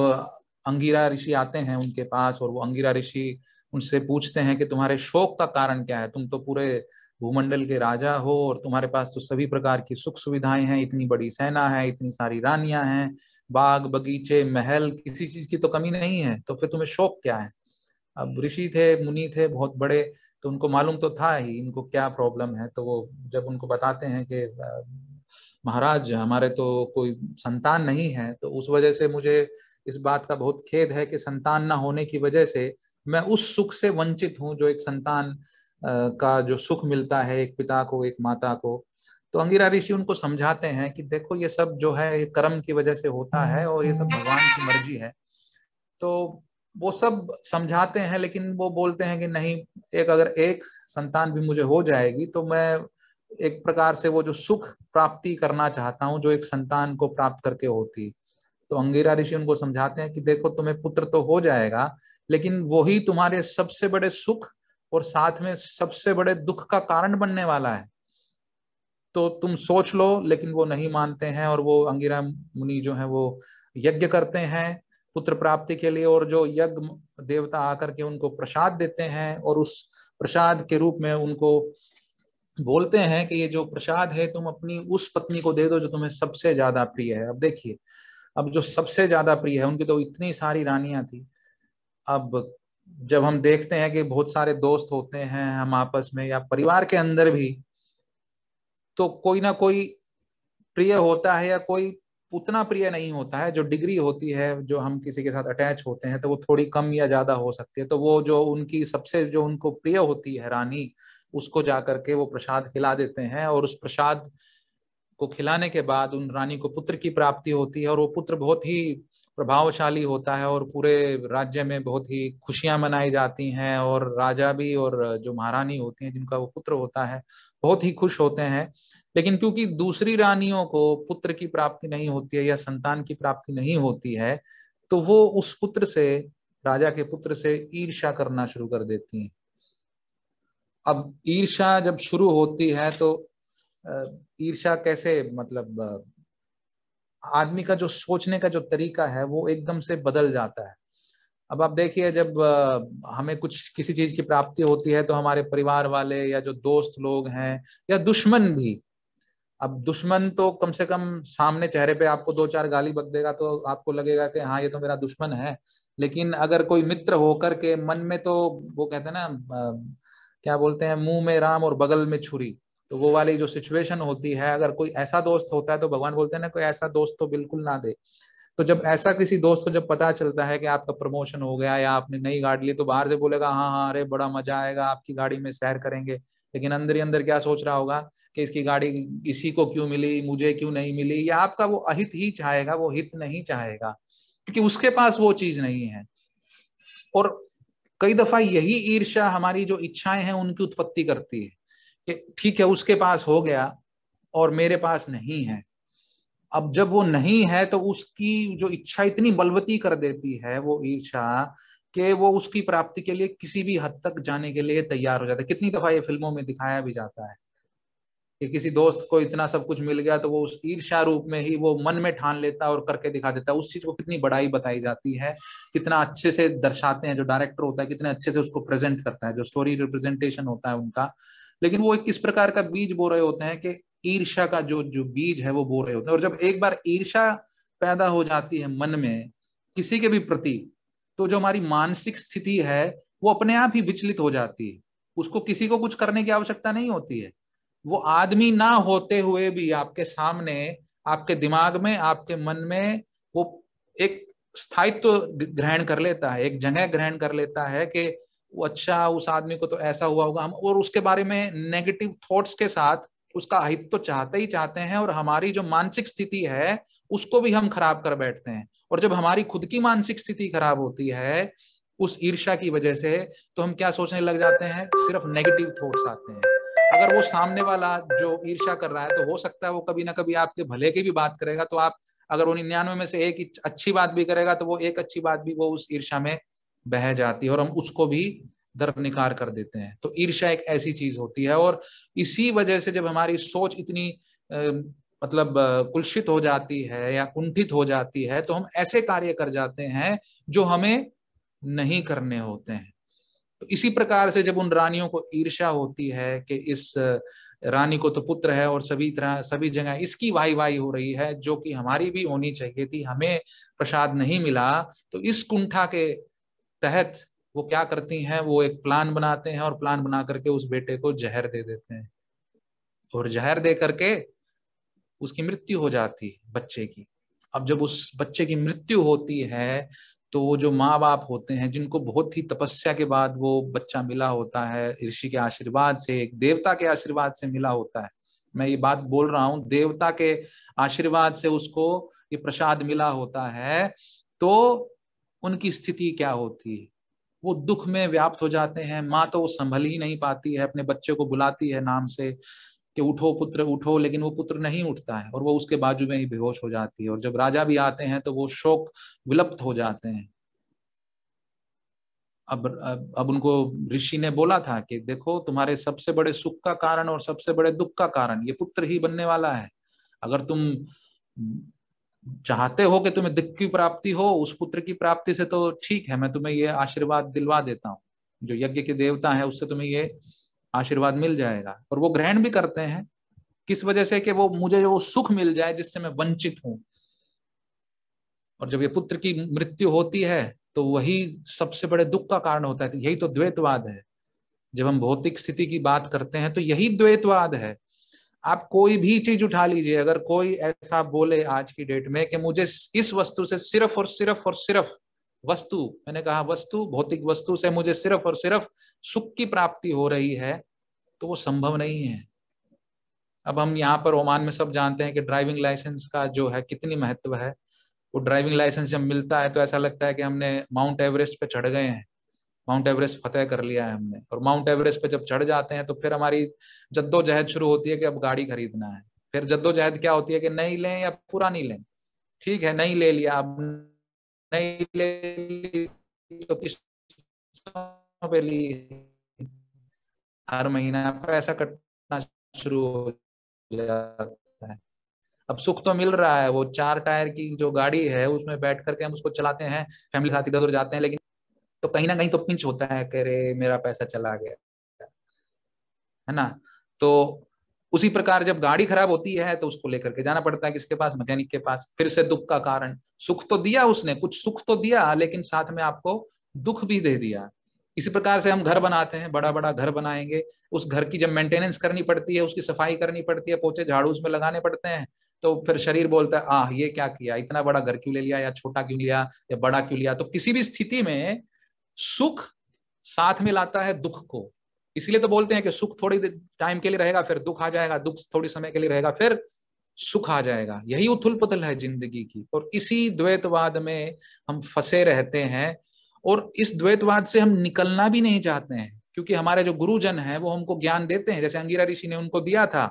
अंगिरा ऋषि आते हैं उनके पास और वो अंगिरा ऋषि उनसे पूछते हैं कि तुम्हारे शोक का कारण क्या है, तुम तो पूरे भूमंडल के राजा हो और तुम्हारे पास तो सभी प्रकार की सुख सुविधाएं हैं, इतनी बड़ी सेना है, इतनी सारी रानियां हैं, बाग बगीचे महल, किसी चीज की तो कमी नहीं है, तो फिर तुम्हें शौक क्या है? अब ऋषि थे, मुनि थे बहुत बड़े, तो उनको मालूम तो था ही इनको क्या प्रॉब्लम है। तो वो जब उनको बताते हैं कि महाराज हमारे तो कोई संतान नहीं है, तो उस वजह से मुझे इस बात का बहुत खेद है कि संतान ना होने की वजह से मैं उस सुख से वंचित हूँ जो एक संतान का जो सुख मिलता है एक पिता को, एक माता को। तो अंगिरा ऋषि उनको समझाते हैं कि देखो ये सब जो है ये कर्म की वजह से होता है और ये सब भगवान की मर्जी है। तो वो सब समझाते हैं, लेकिन वो बोलते हैं कि नहीं, अगर एक संतान भी मुझे हो जाएगी तो मैं एक प्रकार से वो जो सुख प्राप्ति करना चाहता हूँ जो एक संतान को प्राप्त करके होती। तो अंगिरा ऋषि उनको समझाते हैं कि देखो तुम्हें पुत्र तो हो जाएगा, लेकिन वही तुम्हारे सबसे बड़े सुख और साथ में सबसे बड़े दुख का कारण बनने वाला है। तो तुम सोच लो। लेकिन वो नहीं मानते हैं और वो अंगिरा मुनि जो है वो यज्ञ करते हैं पुत्र प्राप्ति के लिए, और जो यज्ञ देवता आकर के उनको प्रसाद देते हैं और उस प्रसाद के रूप में उनको बोलते हैं कि ये जो प्रसाद है तुम अपनी उस पत्नी को दे दो जो तुम्हें सबसे ज्यादा प्रिय है। अब देखिए, अब जो सबसे ज्यादा प्रिय है, उनकी तो इतनी सारी रानियां थी। अब जब हम देखते हैं कि बहुत सारे दोस्त होते हैं हम आपस में या परिवार के अंदर भी, तो कोई ना कोई प्रिय होता है या कोई उतना प्रिय नहीं होता है। जो डिग्री होती है जो हम किसी के साथ अटैच होते हैं तो वो थोड़ी कम या ज्यादा हो सकती है। तो वो जो उनकी सबसे जो उनको प्रिय होती है रानी, उसको जाकर के वो प्रसाद खिला देते हैं और उस प्रसाद को खिलाने के बाद उन रानी को पुत्र की प्राप्ति होती है और वो पुत्र बहुत ही प्रभावशाली होता है और पूरे राज्य में बहुत ही खुशियां मनाई जाती हैं और राजा भी और जो महारानी होती हैं जिनका वो पुत्र होता है बहुत ही खुश होते हैं। लेकिन क्योंकि दूसरी रानियों को पुत्र की प्राप्ति नहीं होती है या संतान की प्राप्ति नहीं होती है, तो वो उस पुत्र से, राजा के पुत्र से ईर्ष्या करना शुरू कर देती हैं। अब ईर्ष्या जब शुरू होती है तो ईर्ष्या कैसे, मतलब आदमी का जो सोचने का जो तरीका है वो एकदम से बदल जाता है। अब आप देखिए, जब हमें कुछ किसी चीज की प्राप्ति होती है तो हमारे परिवार वाले या जो दोस्त लोग हैं या दुश्मन भी, अब दुश्मन तो कम से कम सामने चेहरे पे आपको दो चार गाली बक देगा तो आपको लगेगा कि हाँ ये तो मेरा दुश्मन है। लेकिन अगर कोई मित्र होकर के मन में, तो वो कहते हैं ना क्या बोलते हैं, मुंह में राम और बगल में छुरी, तो वो वाली जो सिचुएशन होती है, अगर कोई ऐसा दोस्त होता है तो भगवान बोलते हैं ना कोई ऐसा दोस्त तो बिल्कुल ना दे। तो जब ऐसा किसी दोस्त को जब पता चलता है कि आपका प्रमोशन हो गया या आपने नई गाड़ी ली, तो बाहर से बोलेगा हाँ हाँ अरे बड़ा मजा आएगा, आपकी गाड़ी में सैर करेंगे। लेकिन अंदर ही अंदर क्या सोच रहा होगा कि इसकी गाड़ी इसी को क्यों मिली, मुझे क्यों नहीं मिली, या आपका वो अहित ही चाहेगा, वो हित नहीं चाहेगा क्योंकि उसके पास वो चीज नहीं है। और कई दफा यही ईर्ष्या हमारी जो इच्छाएं हैं उनकी उत्पत्ति करती है कि ठीक है उसके पास हो गया और मेरे पास नहीं है। अब जब वो नहीं है तो उसकी जो इच्छा इतनी बलवती कर देती है वो ईर्ष्या कि वो उसकी प्राप्ति के लिए किसी भी हद तक जाने के लिए तैयार हो जाता है। कितनी दफा ये फिल्मों में दिखाया भी जाता है कि किसी दोस्त को इतना सब कुछ मिल गया तो वो उस ईर्ष्या रूप में ही वो मन में ठान लेता है और करके दिखा देता है। उस चीज को कितनी बड़ाई बताई जाती है, कितना अच्छे से दर्शाते हैं, जो डायरेक्टर होता है कितने अच्छे से उसको प्रेजेंट करता है, जो स्टोरी रिप्रेजेंटेशन होता है उनका। लेकिन वो एक किस प्रकार का बीज बो रहे होते हैं कि ईर्ष्या का जो बीज है वो बो रहे होते हैं। और जब एक बार ईर्ष्या पैदा हो जाती है मन में किसी के भी प्रति, तो जो हमारी मानसिक स्थिति है वो अपने आप ही विचलित हो जाती है। उसको किसी को कुछ करने की आवश्यकता नहीं होती है। वो आदमी ना होते हुए भी आपके सामने, आपके दिमाग में, आपके मन में वो एक स्थायित्व ग्रहण कर लेता है, एक जगह ग्रहण कर लेता है कि वो अच्छा उस आदमी को तो ऐसा हुआ होगा। हम और उसके बारे में नेगेटिव थॉट्स के साथ उसका हित तो चाहते ही चाहते हैं और हमारी जो मानसिक स्थिति है उसको भी हम खराब कर बैठते हैं। और जब हमारी खुद की मानसिक स्थिति खराब होती है उस ईर्ष्या की वजह से, तो हम क्या सोचने लग जाते हैं, सिर्फ नेगेटिव थॉट्स आते हैं। अगर वो सामने वाला जो ईर्ष्या कर रहा है तो हो सकता है वो कभी ना कभी आपके भले की भी बात करेगा, तो आप अगर वो 99 में से एक अच्छी बात भी करेगा तो वो एक अच्छी बात भी वो उस ईर्ष्या में बह जाती है और हम उसको भी दरनिकार कर देते हैं। तो ईर्ष्या एक ऐसी चीज होती है और इसी वजह से जब हमारी सोच इतनी कुलसित हो जाती है या कुंठित हो जाती है तो हम ऐसे कार्य कर जाते हैं जो हमें नहीं करने होते हैं। तो इसी प्रकार से जब उन रानियों को ईर्ष्या होती है कि इस रानी को तो पुत्र है और सभी जगह इसकी वाही वाही हो रही है, जो कि हमारी भी होनी चाहिए थी, हमें प्रसाद नहीं मिला, तो इस कुंठा के तहत वो क्या करती हैं, वो एक प्लान बनाते हैं और प्लान बना करके उस बेटे को जहर दे देते हैं और जहर दे करके उसकी मृत्यु हो जाती है बच्चे की। अब जब उस बच्चे की मृत्यु होती है तो वो जो माँ बाप होते हैं, जिनको बहुत ही तपस्या के बाद वो बच्चा मिला होता है, ऋषि के आशीर्वाद से, एक देवता के आशीर्वाद से मिला होता है, मैं ये बात बोल रहा हूँ, देवता के आशीर्वाद से उसको ये प्रसाद मिला होता है, तो उनकी स्थिति क्या होती है, वो दुख में व्याप्त हो जाते हैं। माँ तो वो संभल ही नहीं पाती है, अपने बच्चे को बुलाती है नाम से कि उठो पुत्र उठो, लेकिन वो पुत्र नहीं उठता है और वो उसके बाजू में ही बेहोश हो जाती है। और जब राजा भी आते हैं तो वो शोक विलप्त हो जाते हैं। अब उनको ऋषि ने बोला था कि देखो, तुम्हारे सबसे बड़े सुख का कारण और सबसे बड़े दुख का कारण ये पुत्र ही बनने वाला है। अगर तुम चाहते हो कि तुम्हें दुख की प्राप्ति हो उस पुत्र की प्राप्ति से, तो ठीक है, मैं तुम्हें ये आशीर्वाद दिलवा देता हूँ, जो यज्ञ के देवता है उससे तुम्हें ये आशीर्वाद मिल जाएगा। और वो ग्रहण भी करते हैं, किस वजह से, कि वो मुझे वो सुख मिल जाए जिससे मैं वंचित हूं। और जब ये पुत्र की मृत्यु होती है तो वही सबसे बड़े दुख का कारण होता है। यही तो द्वैतवाद है। जब हम भौतिक स्थिति की बात करते हैं तो यही द्वैतवाद है। आप कोई भी चीज उठा लीजिए, अगर कोई ऐसा बोले आज की डेट में कि मुझे इस वस्तु से सिर्फ और सिर्फ वस्तु, मैंने कहा वस्तु, भौतिक वस्तु से मुझे सिर्फ और सिर्फ सुख की प्राप्ति हो रही है, तो वो संभव नहीं है। अब हम यहाँ पर ओमान में सब जानते हैं कि ड्राइविंग लाइसेंस का जो है कितनी महत्व है। वो ड्राइविंग लाइसेंस जब मिलता है तो ऐसा लगता है कि हमने माउंट एवरेस्ट पे चढ़ गए हैं, माउंट एवरेस्ट फतेह कर लिया है हमने। और माउंट एवरेस्ट पे जब चढ़ जाते हैं तो फिर हमारी जद्दोजहद शुरू होती है कि अब गाड़ी खरीदना है। फिर जद्दोजहद क्या होती है कि नई लें या पुरानी लें। ठीक है, नई ले लिया, अब नई ले ली तो किस्तों पे ली, हर महीना पैसा कटना शुरू हो जाता है। अब सुख तो मिल रहा है, वो 4 टायर की जो गाड़ी है उसमें बैठ करके हम उसको चलाते हैं, फैमिली साथ इधर उधर जाते हैं, लेकिन तो कहीं ना कहीं तो पिंच होता है कि अरे मेरा पैसा चला गया, है ना। तो उसी प्रकार जब गाड़ी खराब होती है तो उसको लेकर के जाना पड़ता है किसके पास, मैकेनिक के पास। फिर से दुख का कारण, सुख तो दिया उसने, कुछ सुख तो दिया, लेकिन साथ में आपको दुख भी दे दिया। इसी प्रकार से हम घर बनाते हैं, बड़ा बड़ा घर बनाएंगे, उस घर की जब मेंटेनेंस करनी पड़ती है, उसकी सफाई करनी पड़ती है, पोछे झाड़ू उसमें लगाने पड़ते हैं, तो फिर शरीर बोलता है आह ये क्या किया, इतना बड़ा घर क्यों ले लिया, या छोटा क्यों लिया, या बड़ा क्यों लिया। तो किसी भी स्थिति में सुख साथ में लाता है दुख को। इसलिए तो बोलते हैं कि सुख थोड़ी टाइम के लिए रहेगा, फिर दुख आ जाएगा, दुख थोड़ी समय के लिए रहेगा, फिर सुख आ जाएगा। यही उथल पुथल है जिंदगी की। और इसी द्वैतवाद में हम फंसे रहते हैं, और इस द्वैतवाद से हम निकलना भी नहीं चाहते हैं, क्योंकि हमारे जो गुरुजन हैं वो हमको ज्ञान देते हैं। जैसे अंगिरा ऋषि ने उनको दिया था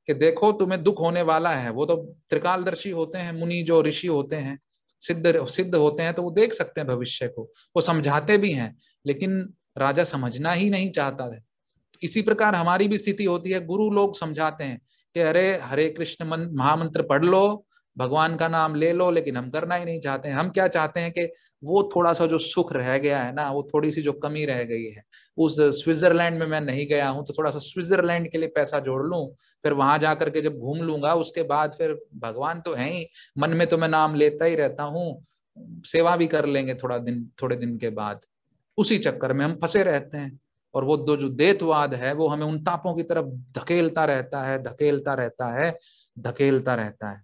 कि देखो तुम्हें दुख होने वाला है। वो तो त्रिकालदर्शी होते हैं, मुनि जो ऋषि होते हैं, सिद्ध होते हैं, तो वो देख सकते हैं भविष्य को, वो समझाते भी हैं, लेकिन राजा समझना ही नहीं चाहता है। इसी प्रकार हमारी भी स्थिति होती है। गुरु लोग समझाते हैं कि अरे हरे कृष्ण महामंत्र पढ़ लो, भगवान का नाम ले लो, लेकिन हम करना ही नहीं चाहते हैं। हम क्या चाहते हैं कि वो थोड़ा सा जो सुख रह गया है ना, वो थोड़ी सी जो कमी रह गई है, उस स्विट्जरलैंड में मैं नहीं गया हूं तो थोड़ा सा स्विट्जरलैंड के लिए पैसा जोड़ लूं, फिर वहां जाकर के जब घूम लूंगा उसके बाद फिर भगवान तो है ही, मन में तो मैं नाम लेता ही रहता हूँ, सेवा भी कर लेंगे थोड़े दिन के बाद। उसी चक्कर में हम फंसे रहते हैं। और वो जो द्वैतवाद है वो हमें उन तापों की तरफ धकेलता रहता है।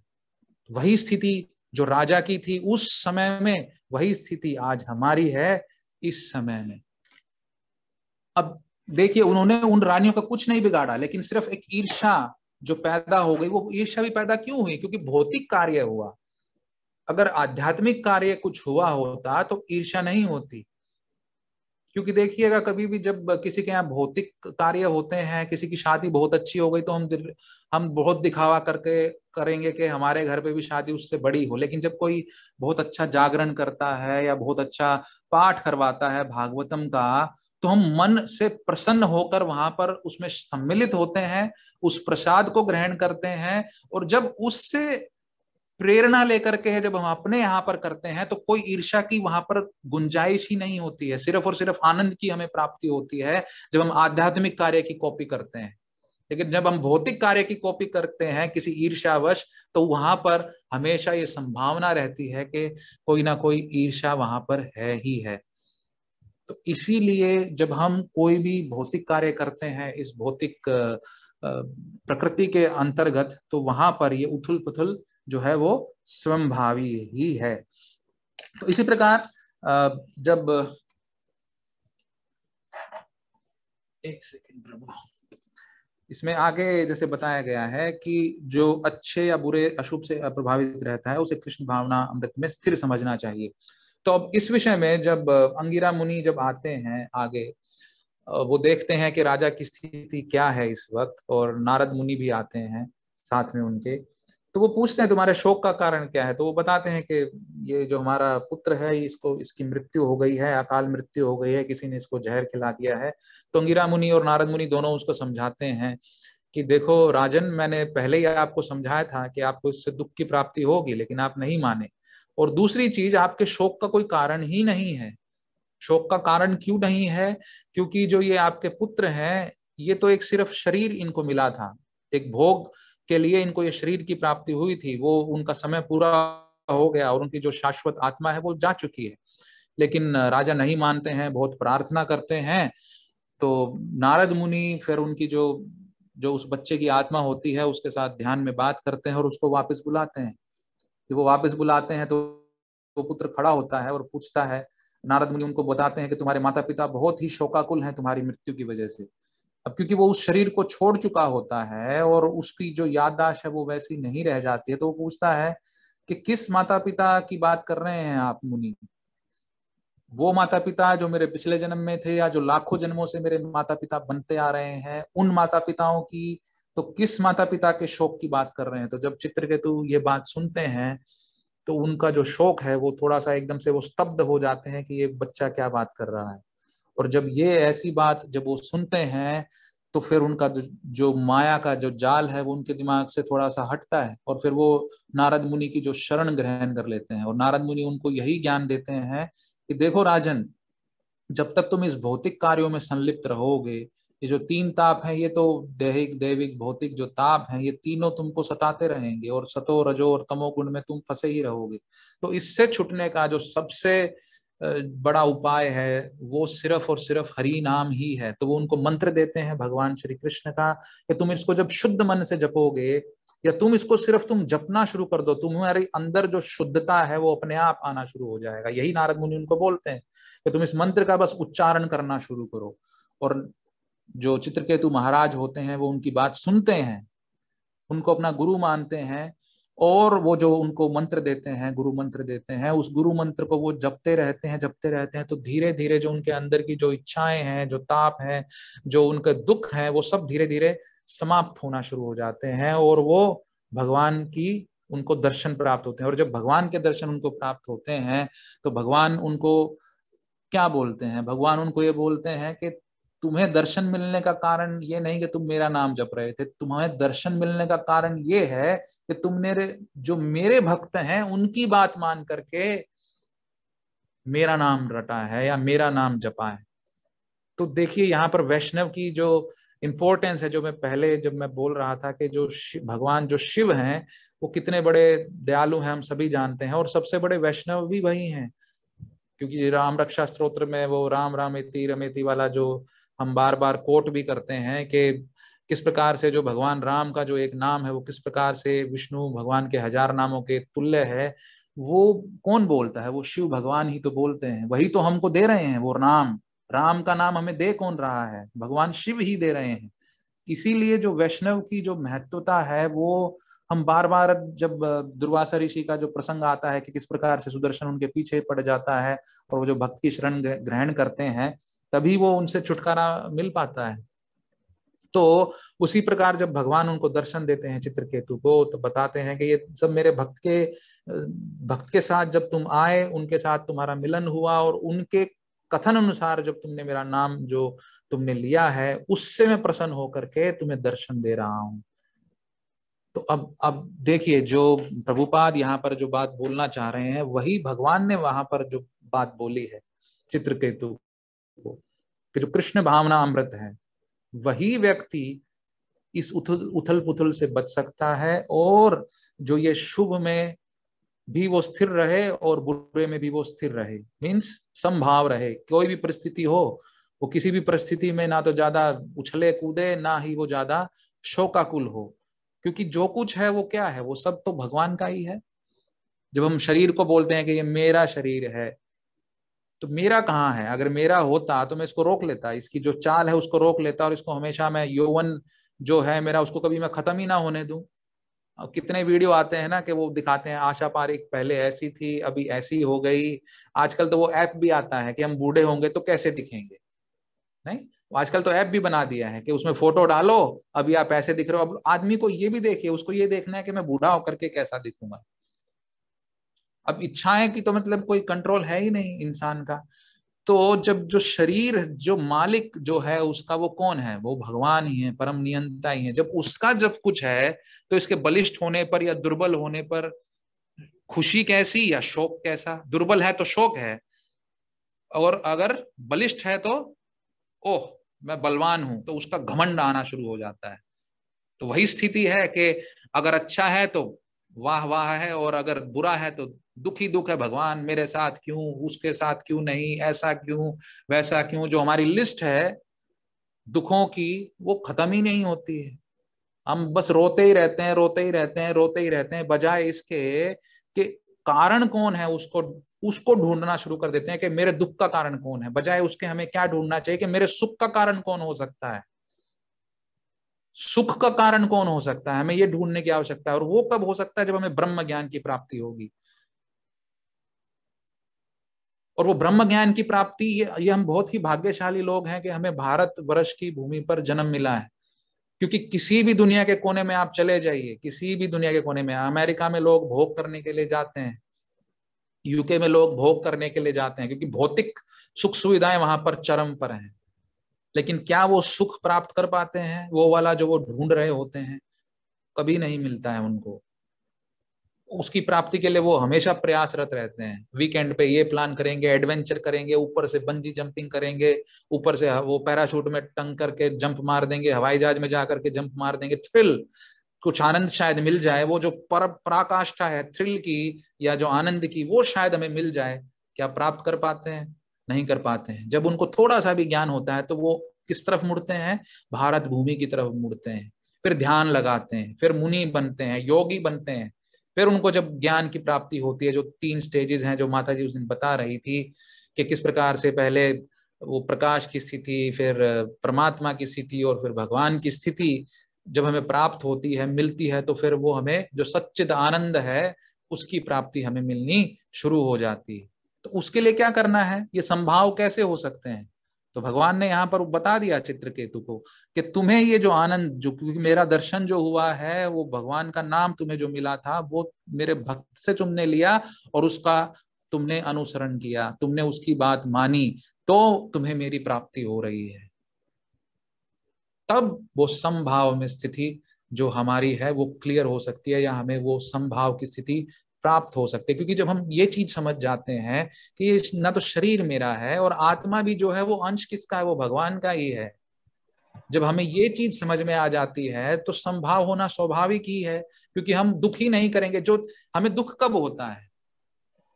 वही स्थिति जो राजा की थी उस समय में, वही स्थिति आज हमारी है इस समय में। अब देखिए, उन्होंने उन रानियों का कुछ नहीं बिगाड़ा, लेकिन सिर्फ एक ईर्ष्या जो पैदा हो गई, वो ईर्ष्या भी पैदा क्यों हुई? क्योंकि भौतिक कार्य हुआ। अगर आध्यात्मिक कार्य कुछ हुआ होता तो ईर्ष्या नहीं होती। क्योंकि देखिएगा, कभी भी जब किसी के यहाँ भौतिक कार्य होते हैं, किसी की शादी बहुत अच्छी हो गई, तो हम बहुत दिखावा करके करेंगे कि हमारे घर पे भी शादी उससे बड़ी हो। लेकिन जब कोई बहुत अच्छा जागरण करता है या बहुत अच्छा पाठ करवाता है भागवतम का, तो हम मन से प्रसन्न होकर वहां पर उसमें सम्मिलित होते हैं, उस प्रसाद को ग्रहण करते हैं। और जब उससे प्रेरणा लेकर के है, जब हम अपने यहाँ पर करते हैं तो कोई ईर्ष्या की वहां पर गुंजाइश ही नहीं होती है। सिर्फ और सिर्फ आनंद की हमें प्राप्ति होती है जब हम आध्यात्मिक कार्य की कॉपी करते हैं। लेकिन जब हम भौतिक कार्य की कॉपी करते हैं किसी ईर्ष्यावश, तो वहां पर हमेशा ये संभावना रहती है कि कोई ना कोई ईर्ष्या वहां पर है ही है। तो इसीलिए जब हम कोई भी भौतिक कार्य करते हैं इस भौतिक प्रकृति के अंतर्गत, तो वहां पर ये उथल पुथल जो है वो स्वयंभावी ही है। तो इसी प्रकार जब एक सेकंड प्रभु, इसमें आगे जैसे बताया गया है कि जो अच्छे या बुरे अशुभ से प्रभावित रहता है उसे कृष्ण भावना अमृत में स्थिर समझना चाहिए। तो अब इस विषय में जब अंगिरा मुनि जब आते हैं आगे, वो देखते हैं कि राजा की स्थिति क्या है इस वक्त, और नारद मुनि भी आते हैं साथ में उनके। तो वो पूछते हैं तुम्हारे शोक का कारण क्या है। तो वो बताते हैं कि ये जो हमारा पुत्र है इसकी मृत्यु हो गई है, अकाल मृत्यु हो गई है, किसी ने इसको जहर खिला दिया है। तो अंगिरा मुनि और नारद मुनि दोनों उसको समझाते हैं कि देखो राजन, मैंने पहले ही आपको समझाया था कि आपको इससे दुख की प्राप्ति होगी, लेकिन आप नहीं माने। और दूसरी चीज, आपके शोक का कोई कारण ही नहीं है। शोक का कारण क्यों नहीं है? क्योंकि जो ये आपके पुत्र हैं, ये तो एक सिर्फ शरीर इनको मिला था, एक भोग के लिए इनको ये शरीर की प्राप्ति हुई थी, वो उनका समय पूरा हो गया और उनकी जो शाश्वत आत्मा है वो जा चुकी है। लेकिन राजा नहीं मानते हैं, बहुत प्रार्थना करते हैं। तो नारद मुनि फिर उनकी जो उस बच्चे की आत्मा होती है उसके साथ ध्यान में बात करते हैं और उसको वापस बुलाते हैं। जब वो वापस बुलाते हैं तो वो पुत्र खड़ा होता है और पूछता है, नारद मुनि उनको बताते हैं कि तुम्हारे माता पिता बहुत ही शोकाकुल हैं तुम्हारी मृत्यु की वजह से। अब क्योंकि वो उस शरीर को छोड़ चुका होता है और उसकी जो याददाश्त है वो वैसी नहीं रह जाती है, तो वो पूछता है कि किस माता पिता की बात कर रहे हैं आप मुनि? वो माता पिता जो मेरे पिछले जन्म में थे या जो लाखों जन्मों से मेरे माता पिता बनते आ रहे हैं, उन माता पिताओं की, तो किस माता पिता के शोक की बात कर रहे हैं? तो जब चित्रकेतु ये बात सुनते हैं तो उनका जो शोक है वो थोड़ा सा एकदम से वो स्तब्ध हो जाते हैं कि ये बच्चा क्या बात कर रहा है। और जब ये ऐसी बात जब वो सुनते हैं तो फिर उनका जो माया का जो जाल है वो उनके दिमाग से थोड़ा सा हटता है और फिर वो नारद मुनि की जो शरण ग्रहण कर लेते हैं। और नारद मुनि उनको यही ज्ञान देते हैं कि देखो राजन, जब तक तुम इस भौतिक कार्यों में संलिप्त रहोगे, ये जो तीन ताप हैं, ये तो दैहिक दैविक भौतिक जो ताप हैं, ये तीनों तुमको सताते रहेंगे और सतो रजो और तमो गुण में तुम फंसे ही रहोगे। तो इससे छुटने का जो सबसे बड़ा उपाय है वो सिर्फ और सिर्फ हरि नाम ही है। तो वो उनको मंत्र देते हैं भगवान श्री कृष्ण का कि तुम इसको जब शुद्ध मन से जपोगे या तुम इसको सिर्फ तुम जपना शुरू कर दो, तुम्हारे अंदर जो शुद्धता है वो अपने आप आना शुरू हो जाएगा। यही नारद मुनि उनको बोलते हैं कि तुम इस मंत्र का बस उच्चारण करना शुरू करो। और जो चित्रकेतु महाराज होते हैं वो उनकी बात सुनते हैं, उनको अपना गुरु मानते हैं और वो जो उनको मंत्र देते हैं, गुरु मंत्र देते हैं, उस गुरु मंत्र को वो जपते रहते हैं। तो धीरे धीरे जो उनके अंदर की जो इच्छाएं हैं, जो ताप हैं, जो उनके दुख हैं, वो सब धीरे धीरे समाप्त होना शुरू हो जाते हैं और वो भगवान की उनको दर्शन प्राप्त होते हैं। और जब भगवान के दर्शन उनको प्राप्त होते हैं तो भगवान उनको क्या बोलते हैं? भगवान उनको ये बोलते हैं कि तुम्हें दर्शन मिलने का कारण ये नहीं कि तुम मेरा नाम जप रहे थे, तुम्हें दर्शन मिलने का कारण ये है कि तुमने जो मेरे भक्त हैं उनकी बात मान करके मेरा नाम रटा है या मेरा नाम जपा है। तो देखिए यहाँ पर वैष्णव की जो इंपॉर्टेंस है, जो मैं पहले जब मैं बोल रहा था कि जो भगवान जो शिव हैं वो कितने बड़े दयालु हैं हम सभी जानते हैं, और सबसे बड़े वैष्णव भी वही हैं। क्योंकि राम रक्षा स्तोत्र में वो राम रामेति रमेति वाला जो हम बार बार कोट भी करते हैं कि किस प्रकार से जो भगवान राम का जो एक नाम है वो किस प्रकार से विष्णु भगवान के 1000 नामों के तुल्य है, वो कौन बोलता है? वो शिव भगवान ही तो बोलते हैं। वही तो हमको दे रहे हैं वो नाम। राम का नाम हमें दे कौन रहा है? भगवान शिव ही दे रहे हैं। इसीलिए जो वैष्णव की जो महत्वता है वो हम बार बार जब दुर्वासा ऋषि का जो प्रसंग आता है कि किस प्रकार से सुदर्शन उनके पीछे पड़ जाता है और वो जो भक्त की शरण ग्रहण करते हैं तभी वो उनसे छुटकारा मिल पाता है। तो उसी प्रकार जब भगवान उनको दर्शन देते हैं चित्रकेतु को, तो बताते हैं कि ये सब मेरे भक्त के साथ जब तुम आए, उनके साथ तुम्हारा मिलन हुआ और उनके कथन अनुसार जब तुमने मेरा नाम जो तुमने लिया है उससे मैं प्रसन्न होकर के तुम्हें दर्शन दे रहा हूं। तो अब देखिए, जो प्रभुपाद यहाँ पर जो बात बोलना चाह रहे हैं वही भगवान ने वहां पर जो बात बोली है चित्रकेतु को, कि जो कृष्ण भावना अमृत है वही व्यक्ति इस उथल पुथल से बच सकता है, और जो ये शुभ में भी वो स्थिर रहे और बुरे में भी वो स्थिर रहे, मीन्स समभाव रहे। कोई भी परिस्थिति हो, वो किसी भी परिस्थिति में ना तो ज्यादा उछले कूदे, ना ही वो ज्यादा शोकाकुल हो, क्योंकि जो कुछ है वो क्या है, वो सब तो भगवान का ही है। जब हम शरीर को बोलते हैं कि ये मेरा शरीर है, तो मेरा कहाँ है? अगर मेरा होता तो मैं इसको रोक लेता, इसकी जो चाल है उसको रोक लेता, और इसको हमेशा मैं यौवन जो है मेरा उसको कभी मैं खत्म ही ना होने दूं। कितने वीडियो आते हैं ना कि वो दिखाते हैं आशा पारेख पहले ऐसी थी, अभी ऐसी हो गई। आजकल तो वो ऐप भी आता है कि हम बूढ़े होंगे तो कैसे दिखेंगे, नहीं, आजकल तो ऐप भी बना दिया है कि उसमें फोटो डालो, अभी आप ऐसे दिख रहे हो। अब आदमी को ये भी देखिए, उसको ये देखना है कि मैं बूढ़ा होकर के कैसा दिखूंगा। अब इच्छाएं की तो मतलब कोई कंट्रोल है ही नहीं इंसान का। तो जब जो शरीर जो मालिक जो है उसका वो कौन है? वो भगवान ही है, परम नियंता ही है। जब उसका जब कुछ है तो इसके बलिष्ठ होने पर या दुर्बल होने पर खुशी कैसी या शोक कैसा? दुर्बल है तो शोक है, और अगर बलिष्ठ है तो ओह मैं बलवान हूं, तो उसका घमंड आना शुरू हो जाता है। तो वही स्थिति है कि अगर अच्छा है तो वाह वाह है, और अगर बुरा है तो दुख ही दुख है। भगवान मेरे साथ क्यों, उसके साथ क्यों नहीं, ऐसा क्यों, वैसा क्यों? जो हमारी लिस्ट है दुखों की वो खत्म ही नहीं होती है। हम बस रोते ही रहते हैं, रोते ही रहते हैं, रोते ही रहते हैं, बजाय इसके कि कारण कौन है उसको ढूंढना शुरू कर देते हैं कि मेरे दुख का कारण कौन है। बजाय उसके हमें क्या ढूंढना चाहिए कि मेरे सुख का कारण कौन हो सकता है, सुख का कारण कौन हो सकता है, हमें ये ढूंढने की आवश्यकता है। और वो कब हो सकता है? जब हमें ब्रह्म ज्ञान की प्राप्ति होगी। और वो ब्रह्म ज्ञान की प्राप्ति, ये हम बहुत ही भाग्यशाली लोग हैं कि हमें भारत वर्ष की भूमि पर जन्म मिला है। क्योंकि किसी भी दुनिया के कोने में आप चले जाइए, किसी भी दुनिया के कोने में, अमेरिका में लोग भोग करने के लिए जाते हैं, यूके में लोग भोग करने के लिए जाते हैं, क्योंकि भौतिक सुख सुविधाएं वहां पर चरम पर हैं। लेकिन क्या वो सुख प्राप्त कर पाते हैं? वो वाला जो वो ढूंढ रहे होते हैं, कभी नहीं मिलता है उनको। उसकी प्राप्ति के लिए वो हमेशा प्रयासरत रहते हैं। वीकेंड पे ये प्लान करेंगे, एडवेंचर करेंगे, ऊपर से बंजी जंपिंग करेंगे, ऊपर से वो पैराशूट में टंग करके जंप मार देंगे, हवाई जहाज में जाकर के जंप मार देंगे। थ्रिल, कुछ आनंद शायद मिल जाए, वो जो पराकाष्ठा है थ्रिल की या जो आनंद की, वो शायद हमें मिल जाए। क्या प्राप्त कर पाते हैं? नहीं कर पाते हैं। जब उनको थोड़ा सा भी ज्ञान होता है तो वो किस तरफ मुड़ते हैं? भारत भूमि की तरफ मुड़ते हैं। फिर ध्यान लगाते हैं, फिर मुनि बनते हैं, योगी बनते हैं। फिर उनको जब ज्ञान की प्राप्ति होती है, जो 3 स्टेजेस हैं जो माता जी उस दिन बता रही थी कि किस प्रकार से पहले वो प्रकाश की स्थिति, फिर परमात्मा की स्थिति, और फिर भगवान की स्थिति जब हमें प्राप्त होती है, मिलती है, तो फिर वो हमें जो सच्चिद आनंद है उसकी प्राप्ति हमें मिलनी शुरू हो जाती है। तो उसके लिए क्या करना है? ये संभाव कैसे हो सकते हैं? तो भगवान ने यहाँ पर बता दिया चित्रकेतु को कि तुम्हें ये जो आनंद, जो क्योंकि मेरा दर्शन जो हुआ है, वो भगवान का नाम तुम्हें जो मिला था, वो मेरे भक्त से तुमने लिया और उसका तुमने अनुसरण किया, तुमने उसकी बात मानी, तो तुम्हें मेरी प्राप्ति हो रही है। तब वो समभाव में स्थिति जो हमारी है वो क्लियर हो सकती है, या हमें वो समभाव की स्थिति प्राप्त हो सकते हैं। क्योंकि जब हम ये चीज समझ जाते हैं कि ये ना तो शरीर मेरा है, और आत्मा भी जो है वो अंश किसका है? वो भगवान का ही है। जब हमें ये चीज समझ में आ जाती है तो संभाव होना स्वाभाविक ही है, क्योंकि हम दुख ही नहीं करेंगे। जो हमें दुख कब होता है?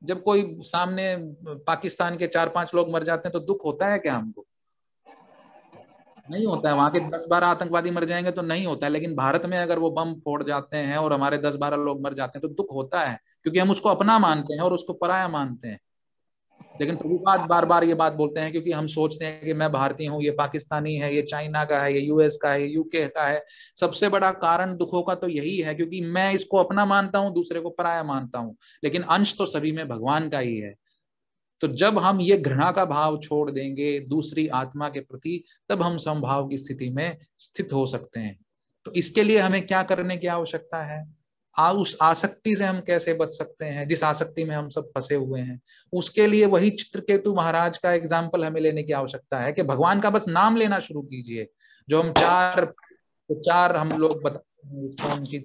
जब कोई सामने पाकिस्तान के 4-5 लोग मर जाते हैं तो दुख होता है क्या हमको? नहीं होता है। वहां के 10-12 आतंकवादी मर जाएंगे तो नहीं होता है। लेकिन भारत में अगर वो बम फोड़ जाते हैं और हमारे 10-12 लोग मर जाते हैं तो दुख होता है, क्योंकि हम उसको अपना मानते हैं और उसको पराया मानते हैं। लेकिन प्रभुपाद बार बार ये बात बोलते हैं क्योंकि हम सोचते हैं कि मैं भारतीय हूँ, ये पाकिस्तानी है, ये चाइना का है, ये यूएस का है, ये यूके का है। सबसे बड़ा कारण दुखों का तो यही है, क्योंकि मैं इसको अपना मानता हूँ, दूसरे को पराया मानता हूँ, लेकिन अंश तो सभी में भगवान का ही है। तो जब हम ये घृणा का भाव छोड़ देंगे दूसरी आत्मा के प्रति, तब हम समभाव की स्थिति में स्थित हो सकते हैं। तो इसके लिए हमें क्या करने की आवश्यकता है? उस आसक्ति से हम कैसे बच सकते हैं जिस आसक्ति में हम सब फंसे हुए हैं? उसके लिए वही चित्रकेतु महाराज का एग्जाम्पल हमें लेने की आवश्यकता है कि भगवान का बस नाम लेना शुरू कीजिए। जो हम चार हम लोग बताते हैं इसको, उनकी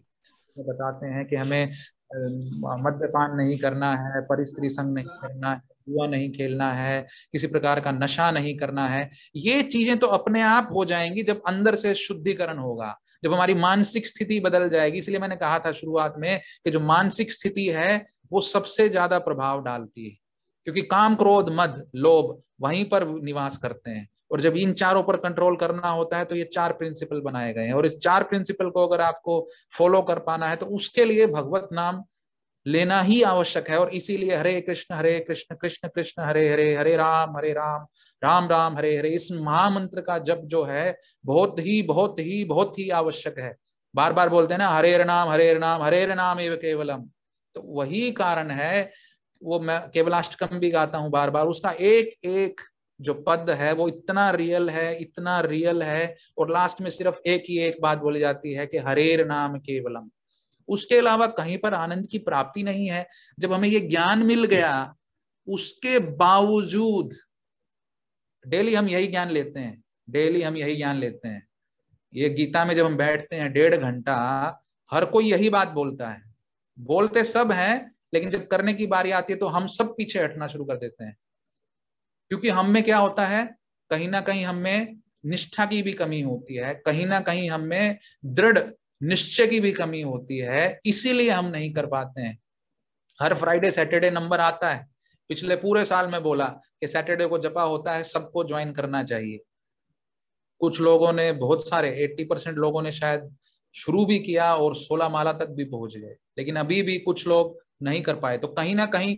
बताते हैं कि हमें मद्यपान नहीं करना है, परिस्त्री संग नहीं करना है, जुआ नहीं खेलना है, किसी प्रकार का नशा नहीं करना है। ये चीजें तो अपने आप हो जाएंगी जब अंदर से शुद्धिकरण होगा, जब हमारी मानसिक स्थिति बदल जाएगी। इसलिए मैंने कहा था शुरुआत में कि जो मानसिक स्थिति है वो सबसे ज्यादा प्रभाव डालती है, क्योंकि काम, क्रोध, मद, लोभ वहीं पर निवास करते हैं। और जब इन चारों पर कंट्रोल करना होता है तो ये 4 प्रिंसिपल बनाए गए हैं, और इस 4 प्रिंसिपल को अगर आपको फॉलो कर पाना है तो उसके लिए भगवत नाम लेना ही आवश्यक है। और इसीलिए हरे कृष्ण कृष्ण कृष्ण हरे हरे, हरे राम राम राम हरे हरे, इस महामंत्र का जप जो है बहुत ही आवश्यक है। बार बार बोलते हैं ना, हरे नाम एव केवलम। तो वही कारण है, वो मैं केवलाष्टकम भी गाता हूं बार बार, उसका एक एक जो पद है वो इतना रियल है, और लास्ट में सिर्फ एक बात बोली जाती है कि हरेर नाम केवलम। उसके अलावा कहीं पर आनंद की प्राप्ति नहीं है। जब हमें ये ज्ञान मिल गया, उसके बावजूद डेली हम यही ज्ञान लेते हैं, ये गीता में जब हम बैठते हैं 1.5 घंटा, हर कोई यही बात बोलता है, बोलते सब हैं, लेकिन जब करने की बारी आती है तो हम सब पीछे हटना शुरू कर देते हैं। क्योंकि हम में क्या होता है, कहीं ना कहीं हम में निष्ठा की भी कमी होती है, कहीं ना कहीं हम में दृढ़ निश्चय की भी कमी होती है, इसीलिए हम नहीं कर पाते हैं। हर फ्राइडे सैटरडे नंबर आता है, पिछले पूरे साल में बोला कि सैटरडे को जपा होता है, सबको ज्वाइन करना चाहिए। कुछ लोगों ने, बहुत सारे 80% लोगों ने शायद शुरू भी किया और 16 माला तक भी पहुंच गए, लेकिन अभी भी कुछ लोग नहीं कर पाए। तो कहीं ना कहीं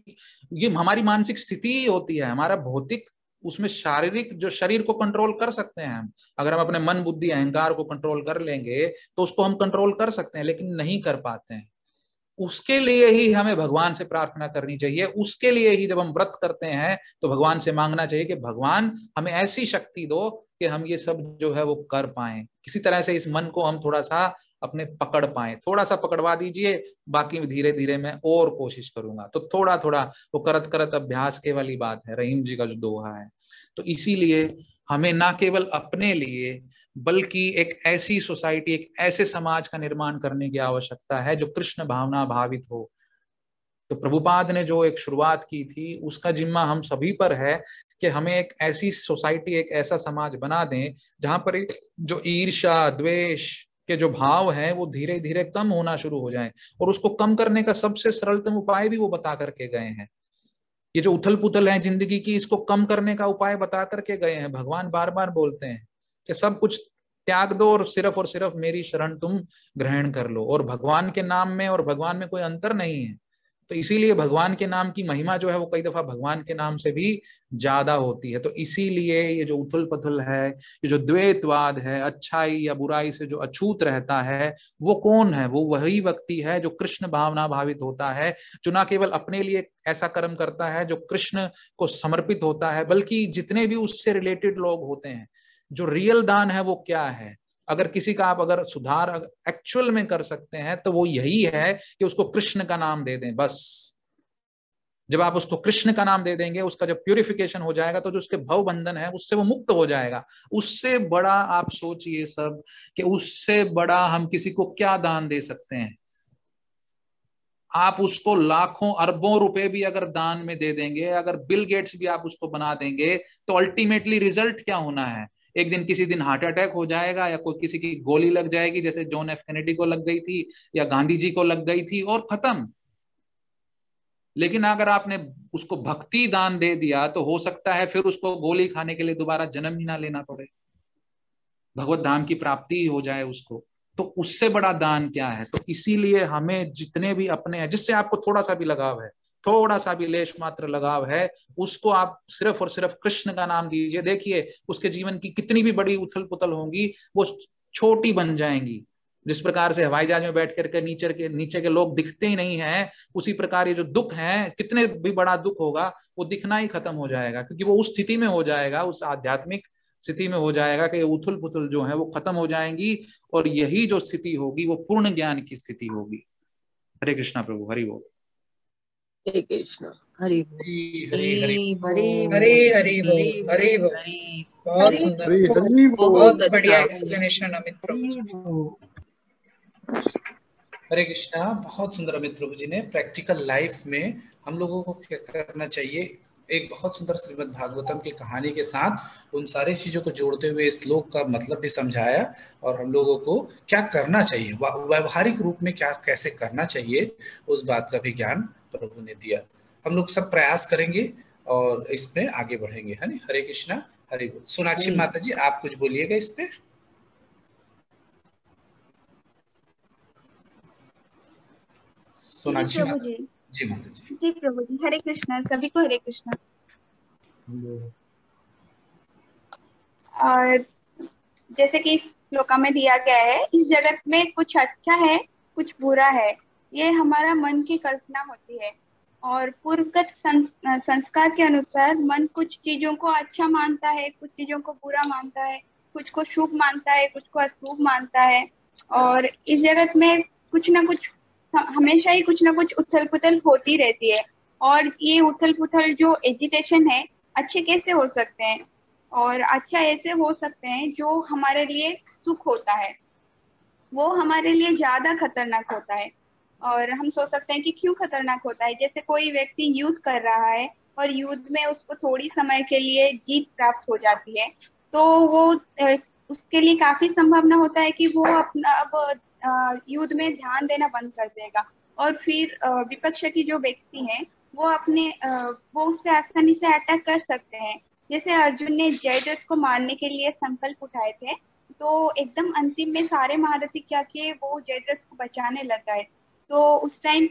ये हमारी मानसिक स्थिति ही होती है, हमारा भौतिक, उसमें शारीरिक, जो शरीर को कंट्रोल कर सकते हैं हम, अगर हम अपने मन, बुद्धि, अहंकार को कंट्रोल कर लेंगे तो उसको हम कंट्रोल कर सकते हैं, लेकिन नहीं कर पाते हैं। उसके लिए ही हमें भगवान से प्रार्थना करनी चाहिए। उसके लिए ही जब हम व्रत करते हैं तो भगवान से मांगना चाहिए कि भगवान हमें ऐसी शक्ति दो कि हम ये सब जो है वो कर पाए। किसी तरह से इस मन को हम थोड़ा सा अपने पकड़ पाए, थोड़ा सा पकड़वा दीजिए, बाकी धीरे धीरे मैं और कोशिश करूंगा। तो थोड़ा थोड़ा वो करत करत अभ्यास के वाली बात है, रहीम जी का जो दोहा है। तो इसीलिए हमें ना केवल अपने लिए बल्कि एक ऐसी सोसाइटी, एक ऐसे समाज का निर्माण करने की आवश्यकता है जो कृष्ण भावना भावित हो। तो प्रभुपाद ने जो एक शुरुआत की थी, उसका जिम्मा हम सभी पर है कि हमें एक ऐसी सोसाइटी, एक ऐसा समाज बना दें जहां पर जो ईर्ष्या, द्वेष के जो भाव हैं वो धीरे धीरे कम होना शुरू हो जाएं। और उसको कम करने का सबसे सरलतम उपाय भी वो बता करके गए हैं। ये जो उथल पुथल है जिंदगी की, इसको कम करने का उपाय बता करके गए हैं। भगवान बार बार बोलते हैं कि सब कुछ त्याग दो और सिर्फ मेरी शरण तुम ग्रहण कर लो। और भगवान के नाम में और भगवान में कोई अंतर नहीं है। तो इसीलिए भगवान के नाम की महिमा जो है वो कई दफा भगवान के नाम से भी ज्यादा होती है। तो इसीलिए ये जो उथल पुथल है, ये जो द्वैतवाद है, अच्छाई या बुराई से जो अछूत रहता है, वो कौन है? वो वही व्यक्ति है जो कृष्ण भावना भावित होता है, जो ना केवल अपने लिए ऐसा कर्म करता है जो कृष्ण को समर्पित होता है, बल्कि जितने भी उससे रिलेटेड लोग होते हैं। जो रियल दान है वो क्या है? अगर किसी का आप अगर सुधार एक्चुअल में कर सकते हैं तो वो यही है कि उसको कृष्ण का नाम दे दें, बस। जब आप उसको कृष्ण का नाम दे देंगे, उसका जब प्यूरिफिकेशन हो जाएगा तो जो उसके भव बंधन है उससे वो मुक्त हो जाएगा। उससे बड़ा आप सोचिए सब कि उससे बड़ा हम किसी को क्या दान दे सकते हैं। आप उसको लाखों अरबों रुपए भी अगर दान में दे देंगे, अगर बिल गेट्स भी आप उसको बना देंगे, तो अल्टीमेटली रिजल्ट क्या होना है? एक दिन किसी दिन हार्ट अटैक हो जाएगा, या कोई किसी की गोली लग जाएगी, जैसे जॉन एफ कैनेडी को लग गई थी या गांधी जी को लग गई थी, और खत्म। लेकिन अगर आपने उसको भक्ति दान दे दिया तो हो सकता है फिर उसको गोली खाने के लिए दोबारा जन्म ही ना लेना पड़े, भगवत धाम की प्राप्ति हो जाए उसको। तो उससे बड़ा दान क्या है? तो इसीलिए हमें जितने भी अपने हैं, जिससे आपको थोड़ा सा भी लगाव है, थोड़ा सा भी लेश मात्र लगाव है, उसको आप सिर्फ और सिर्फ कृष्ण का नाम दीजिए। देखिए उसके जीवन की कितनी भी बड़ी उथल पुथल होंगी वो छोटी बन जाएंगी। जिस प्रकार से हवाई जहाज में बैठ करके नीचे के लोग दिखते ही नहीं हैं, उसी प्रकार ये जो दुख है, कितने भी बड़ा दुख होगा वो दिखना ही खत्म हो जाएगा, क्योंकि वो उस स्थिति में हो जाएगा, उस आध्यात्मिक स्थिति में हो जाएगा कि उथल पुथल जो है वो खत्म हो जाएंगी। और यही जो स्थिति होगी वो पूर्ण ज्ञान की स्थिति होगी। हरे कृष्णा प्रभु, हरि बोल। हरे कृष्ण, हरि बोल। हरि बोल। बहुत सुंदर, बहुत बढ़िया एक्सप्लेनेशन अमित प्रभु। हरे कृष्णा। बहुत सुंदर अमित प्रभु जी ने प्रैक्टिकल लाइफ में हम लोगों को क्या करना चाहिए, एक बहुत सुंदर श्रीमद् भागवतम की कहानी के साथ उन सारी चीजों को जोड़ते हुए श्लोक का मतलब भी समझाया और हम लोगों को क्या करना चाहिए, व्यवहारिक रूप में क्या कैसे करना चाहिए, उस बात का भी ज्ञान प्रभु ने दिया। हम लोग सब प्रयास करेंगे और इसमें आगे बढ़ेंगे, है ना। हरे कृष्णा। हरि बोल। सोनाक्षी माता जी आप कुछ बोलिएगा इस पे। सोनाक्षी प्रभु माता जी। जी। माता जी। जी प्रभु जी, हरे कृष्णा, सभी को हरे कृष्णा। और जैसे कि इस श्लोका में दिया गया है, इस जगत में कुछ अच्छा है कुछ बुरा है, ये हमारा मन की कल्पना होती है। और पूर्वगत संस्कार के अनुसार मन कुछ चीजों को अच्छा मानता है, कुछ चीजों को बुरा मानता है, कुछ को शुभ मानता है, कुछ को अशुभ मानता है। और इस जगत में कुछ ना कुछ, हमेशा ही कुछ ना कुछ उथल पुथल होती रहती है। और ये उथल पुथल जो एजिटेशन है, अच्छे कैसे हो सकते हैं? और अच्छा ऐसे हो सकते हैं जो हमारे लिए सुख होता है, वो हमारे लिए ज्यादा खतरनाक होता है। और हम सोच सकते हैं कि क्यों खतरनाक होता है। जैसे कोई व्यक्ति युद्ध कर रहा है और युद्ध में उसको थोड़ी समय के लिए जीत प्राप्त हो जाती है, तो वो उसके लिए काफी संभावना होता है कि वो अपना अब युद्ध में ध्यान देना बंद कर देगा। और फिर विपक्ष की जो व्यक्ति हैं वो वो उस पर आसानी से अटैक कर सकते हैं। जैसे अर्जुन ने जयद्रथ को मारने के लिए संकल्प उठाए थे, तो एकदम अंतिम में सारे महारथी क्या किए, वो जयद्रथ को बचाने लग गए। तो उस टाइम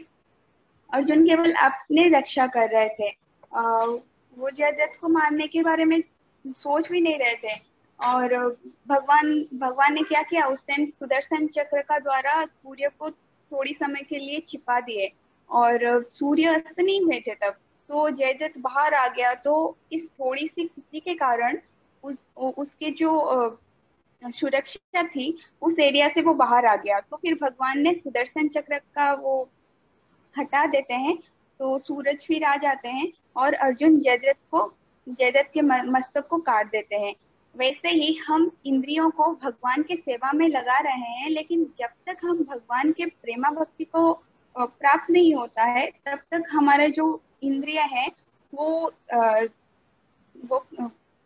अर्जुन केवल अपने रक्षा कर रहे थे, वो जयद्रथ को मारने के बारे में सोच भी नहीं रहे थे। और भगवान ने क्या किया, उस टाइम सुदर्शन चक्र का द्वारा सूर्य को थोड़ी समय के लिए छिपा दिए और सूर्य अस्त नहीं हुए थे तब। तो जयद्रथ बाहर आ गया, तो इस थोड़ी सी खुशी के कारण उसके जो सुरक्षा थी उस एरिया से वो बाहर आ गया। तो फिर भगवान ने सुदर्शन चक्र का वो हटा देते हैं, तो सूरज फिर आ जाते हैं और अर्जुन जयद्रथ के मस्तक को काट देते हैं। वैसे ही हम इंद्रियों को भगवान के सेवा में लगा रहे हैं, लेकिन जब तक हम भगवान के प्रेमा भक्ति को प्राप्त नहीं होता है, तब तक हमारे जो इंद्रिय है वो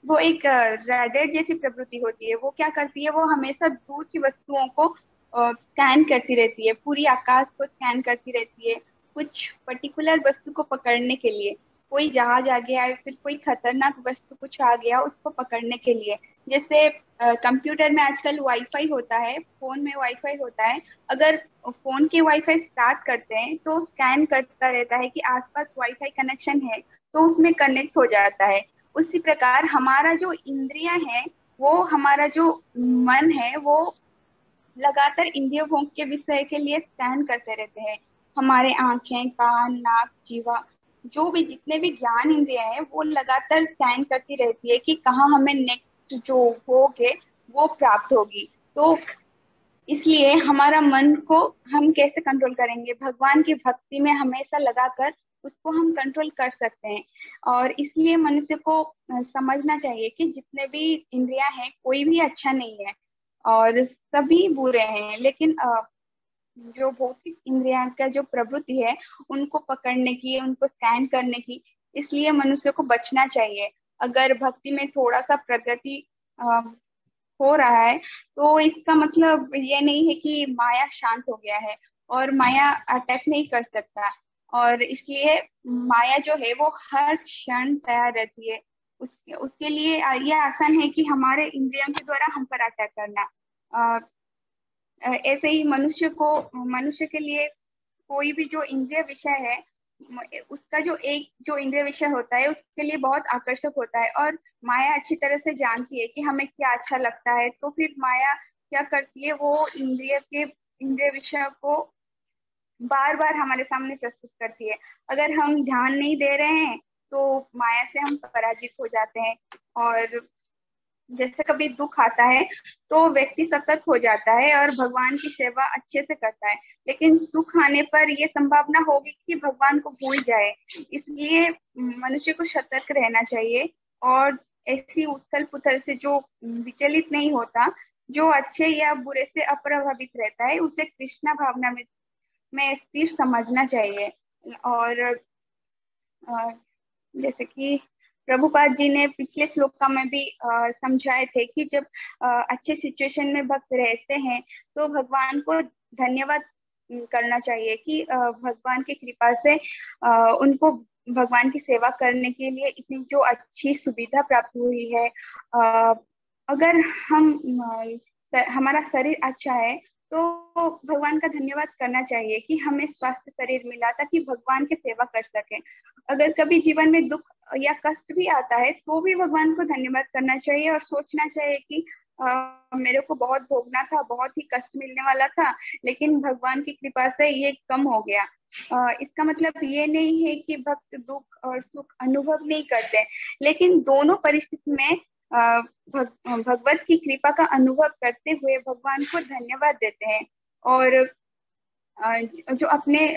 वो एक रैडेट जैसी प्रवृत्ति होती है। वो क्या करती है, वो हमेशा दूर की वस्तुओं को स्कैन करती रहती है, पूरी आकाश को स्कैन करती रहती है कुछ पर्टिकुलर वस्तु को पकड़ने के लिए। कोई जहाज आ गया या फिर कोई खतरनाक वस्तु कुछ आ गया उसको पकड़ने के लिए। जैसे कंप्यूटर में आजकल वाईफाई होता है, फोन में वाईफाई होता है। अगर फोन के वाईफाई स्टार्ट करते हैं तो स्कैन करता रहता है कि आसपास वाईफाई कनेक्शन है, तो उसमें कनेक्ट हो जाता है। उसी प्रकार हमारा जो इंद्रियां है, वो हमारा जो मन है, वो लगातार इंद्रिय भोग के विषय के लिए स्कैन करते रहते हैं। हमारे आंखें, कान, नाक, जीवा, जो भी जितने भी ज्ञान इंद्रियां हैं, वो लगातार स्कैन करती रहती है कि कहाँ हमें नेक्स्ट जो भोग है वो प्राप्त होगी। तो इसलिए हमारा मन को हम कैसे कंट्रोल करेंगे? भगवान की भक्ति में हमेशा लगाकर उसको हम कंट्रोल कर सकते हैं। और इसलिए मनुष्य को समझना चाहिए कि जितने भी इंद्रियां हैं, कोई भी अच्छा नहीं है और सभी बुरे हैं। लेकिन जो भौतिक इंद्रियां का जो प्रवृत्ति है, उनको पकड़ने की, उनको स्कैन करने की, इसलिए मनुष्य को बचना चाहिए। अगर भक्ति में थोड़ा सा प्रगति हो रहा है, तो इसका मतलब ये नहीं है कि माया शांत हो गया है और माया अटैक नहीं कर सकता। और इसलिए माया जो है वो हर क्षण तैयार रहती है। उसके लिए ये आसान है कि हमारे इंद्रियों के द्वारा हम पर अटैक करना। ऐसे ही मनुष्य के लिए कोई भी जो इंद्रिय विषय है, उसका जो इंद्रिय विषय होता है उसके लिए बहुत आकर्षक होता है। और माया अच्छी तरह से जानती है कि हमें क्या अच्छा लगता है, तो फिर माया क्या करती है, वो इंद्रिय विषय को बार बार हमारे सामने प्रस्तुत करती है। अगर हम ध्यान नहीं दे रहे हैं तो माया से हम पराजित हो जाते हैं। और जैसे कभी दुख आता है तो व्यक्ति सतर्क हो जाता है और भगवान की सेवा अच्छे से करता है, लेकिन सुख आने पर यह संभावना होगी कि भगवान को भूल जाए। इसलिए मनुष्य को सतर्क रहना चाहिए और ऐसी उथल पुथल से जो विचलित नहीं होता, जो अच्छे या बुरे से अप्रभावित रहता है, उसे कृष्णा भावना में में स्थिर समझना चाहिए। और जैसे कि प्रभुपाद जी ने पिछले श्लोका में भी समझाए थे कि जब अच्छे सिचुएशन में भक्त रहते हैं तो भगवान को धन्यवाद करना चाहिए कि भगवान की कृपा से उनको भगवान की सेवा करने के लिए इतनी जो अच्छी सुविधा प्राप्त हुई है। अगर हमारा शरीर अच्छा है तो भगवान का धन्यवाद करना चाहिए कि हमें स्वस्थ शरीर मिला ताकि भगवान की सेवा कर सके। अगर कभी जीवन में दुख या कष्ट भी आता है तो भी भगवान को धन्यवाद करना चाहिए और सोचना चाहिए कि मेरे को बहुत भोगना था, बहुत ही कष्ट मिलने वाला था, लेकिन भगवान की कृपा से ये कम हो गया। इसका मतलब ये नहीं है कि भक्त दुख और सुख अनुभव नहीं करते, लेकिन दोनों परिस्थिति में भगवत की कृपा का अनुभव करते हुए भगवान को धन्यवाद देते हैं और जो अपने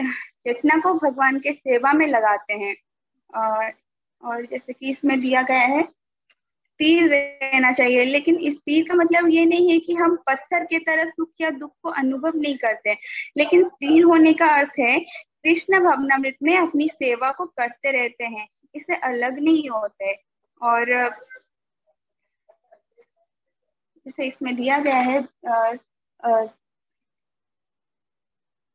चेतना को भगवान के सेवा में लगाते हैं। और जैसे कि इसमें दिया गया है स्थिर रहना चाहिए, लेकिन इस स्थिर का मतलब ये नहीं है कि हम पत्थर की तरह सुख या दुख को अनुभव नहीं करते, लेकिन स्थिर होने का अर्थ है कृष्ण भवनामृत में अपनी सेवा को करते रहते हैं, इससे अलग नहीं होते। और जैसे इसमें दिया गया है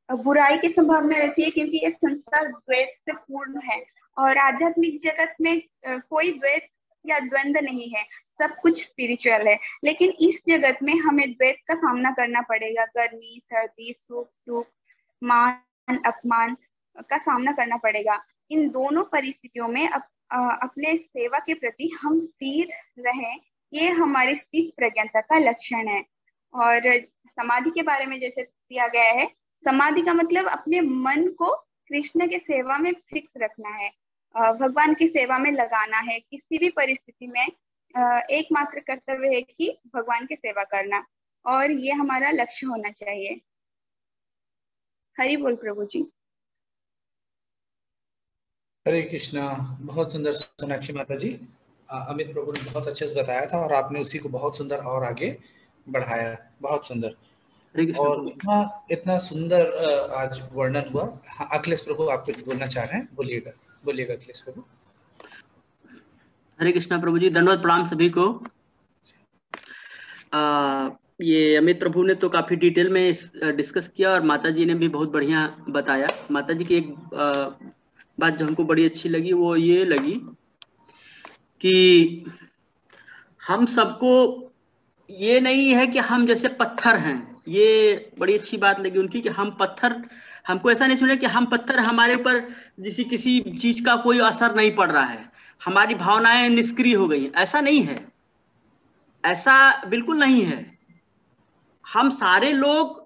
बुराई की संभावना रहती है क्योंकि ये संसार द्वैत से पूर्ण है और आध्यात्मिक जगत में कोई द्वैत या द्वंद्व नहीं है, सब कुछ स्पिरिचुअल है। लेकिन इस जगत में हमें द्वैत का सामना करना पड़ेगा, गर्मी सर्दी सुख दुख मान अपमान का सामना करना पड़ेगा। इन दोनों परिस्थितियों में अपने सेवा के प्रति हम स्थिर रहें, ये हमारी स्थित प्रज्ञता का लक्षण है। और समाधि के बारे में जैसे दिया गया है, समाधि का मतलब अपने मन को कृष्ण के सेवा में फिक्स रखना है, भगवान की सेवा में लगाना है। किसी भी परिस्थिति में एकमात्र कर्तव्य है कि भगवान की सेवा करना, और ये हमारा लक्ष्य होना चाहिए। हरि बोल प्रभु जी। हरे कृष्णा। बहुत सुंदर सोनाक्षी माता जी, अमित प्रभु ने बहुत अच्छे से बताया था और आपने उसी को बहुत सुंदर और आगे बढ़ाया, बहुत सुंदर। और इतना सुंदर आज वर्णन हुआ। हाँ, अखिलेश प्रभु आप कुछ बोलना चाह रहे हैं, बोलिएगा बोलिएगा अखिलेश प्रभु। हरे कृष्णा प्रभु जी, धन्यवाद, प्रणाम सभी को। ये अमित प्रभु ने तो काफी डिटेल में डिस्कस किया और माता जी ने भी बहुत बढ़िया बताया। माता जी की एक बात जो हमको बड़ी अच्छी लगी वो ये लगी कि हम सबको ये नहीं है कि हम जैसे पत्थर हैं, ये बड़ी अच्छी बात लगी उनकी कि हम पत्थर, हमको ऐसा नहीं समझे कि हम पत्थर, हमारे ऊपर जैसे किसी चीज का कोई असर नहीं पड़ रहा है, हमारी भावनाएं निष्क्रिय हो गई, ऐसा नहीं है, ऐसा बिल्कुल नहीं है। हम सारे लोग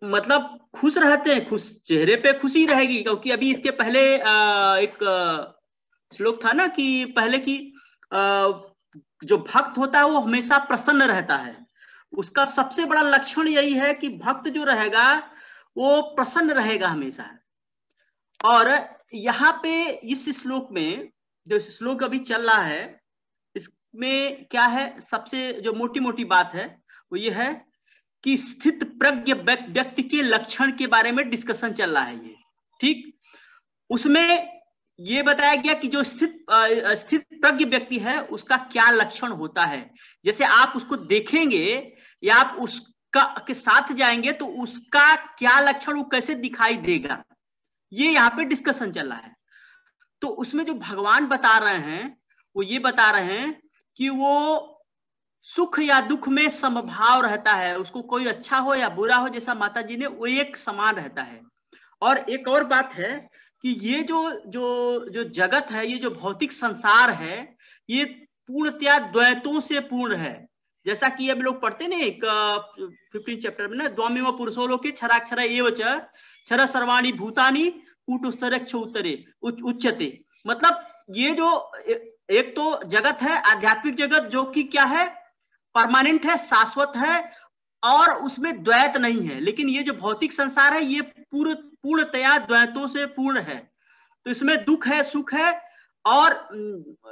मतलब खुश रहते हैं, खुश चेहरे पे खुशी रहेगी, क्योंकि अभी इसके पहले एक श्लोक था ना कि पहले की जो भक्त होता है वो हमेशा प्रसन्न रहता है। उसका सबसे बड़ा लक्षण यही है कि भक्त जो रहेगा वो प्रसन्न रहेगा हमेशा। और यहाँ पे इस श्लोक में जो श्लोक अभी चल रहा है इसमें क्या है, सबसे जो मोटी मोटी बात है वो ये है कि स्थित प्रज्ञ व्यक्ति के लक्षण के बारे में डिस्कशन चल रहा है ये, ठीक। उसमें ये बताया गया कि जो स्थित प्रज्ञ व्यक्ति है उसका क्या लक्षण होता है। जैसे आप उसको देखेंगे या आप उसका के साथ जाएंगे तो उसका क्या लक्षण, वो कैसे दिखाई देगा, ये यहाँ पे डिस्कशन चल रहा है। तो उसमें जो भगवान बता रहे हैं वो ये बता रहे हैं कि वो सुख या दुख में समभाव रहता है, उसको कोई अच्छा हो या बुरा हो, जैसा माता जी ने, वो एक समान रहता है। और एक और बात है कि ये जो जगत है, ये जो भौतिक संसार है, ये पूर्णतया द्वैतों से पूर्ण है। जैसा कि अब लोग पढ़ते ना एक 15 चैप्टर में ना, द्वामेव पुरुषो लोके क्षराक्षर एव च क्षर सर्वाणि भूतानि कूटस्थरक्ष उत्तरे उच्यते। मतलब ये जो एक तो जगत है आध्यात्मिक जगत जो कि क्या है, परमानेंट है, शाश्वत है और उसमें द्वैत नहीं है। लेकिन ये जो भौतिक संसार है ये पूर्णतया द्वैतों से पूर्ण है। तो इसमें दुख है, सुख है और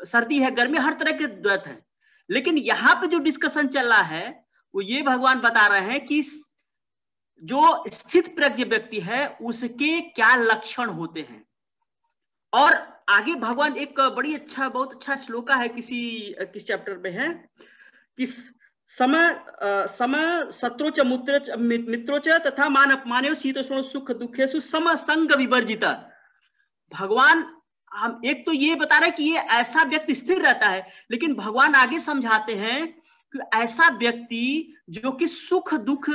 सर्दी है, गर्मी, हर तरह के द्वैत है। लेकिन यहाँ पे जो डिस्कशन चल रहा है वो ये भगवान बता रहे हैं कि जो स्थित प्रज्ञ व्यक्ति है उसके क्या लक्षण होते हैं। और आगे भगवान एक बहुत अच्छा श्लोका है, किस चैप्टर में है कि समय शत्रु च मित्रो च तथा मान अपमानेव शीतोष्ण सुख दुखेषु सम संग विवर्जिता। भगवान हम एक तो ये बता रहे हैं कि ये ऐसा व्यक्ति स्थिर रहता है, लेकिन भगवान आगे समझाते हैं कि ऐसा व्यक्ति जो कि सुख दुख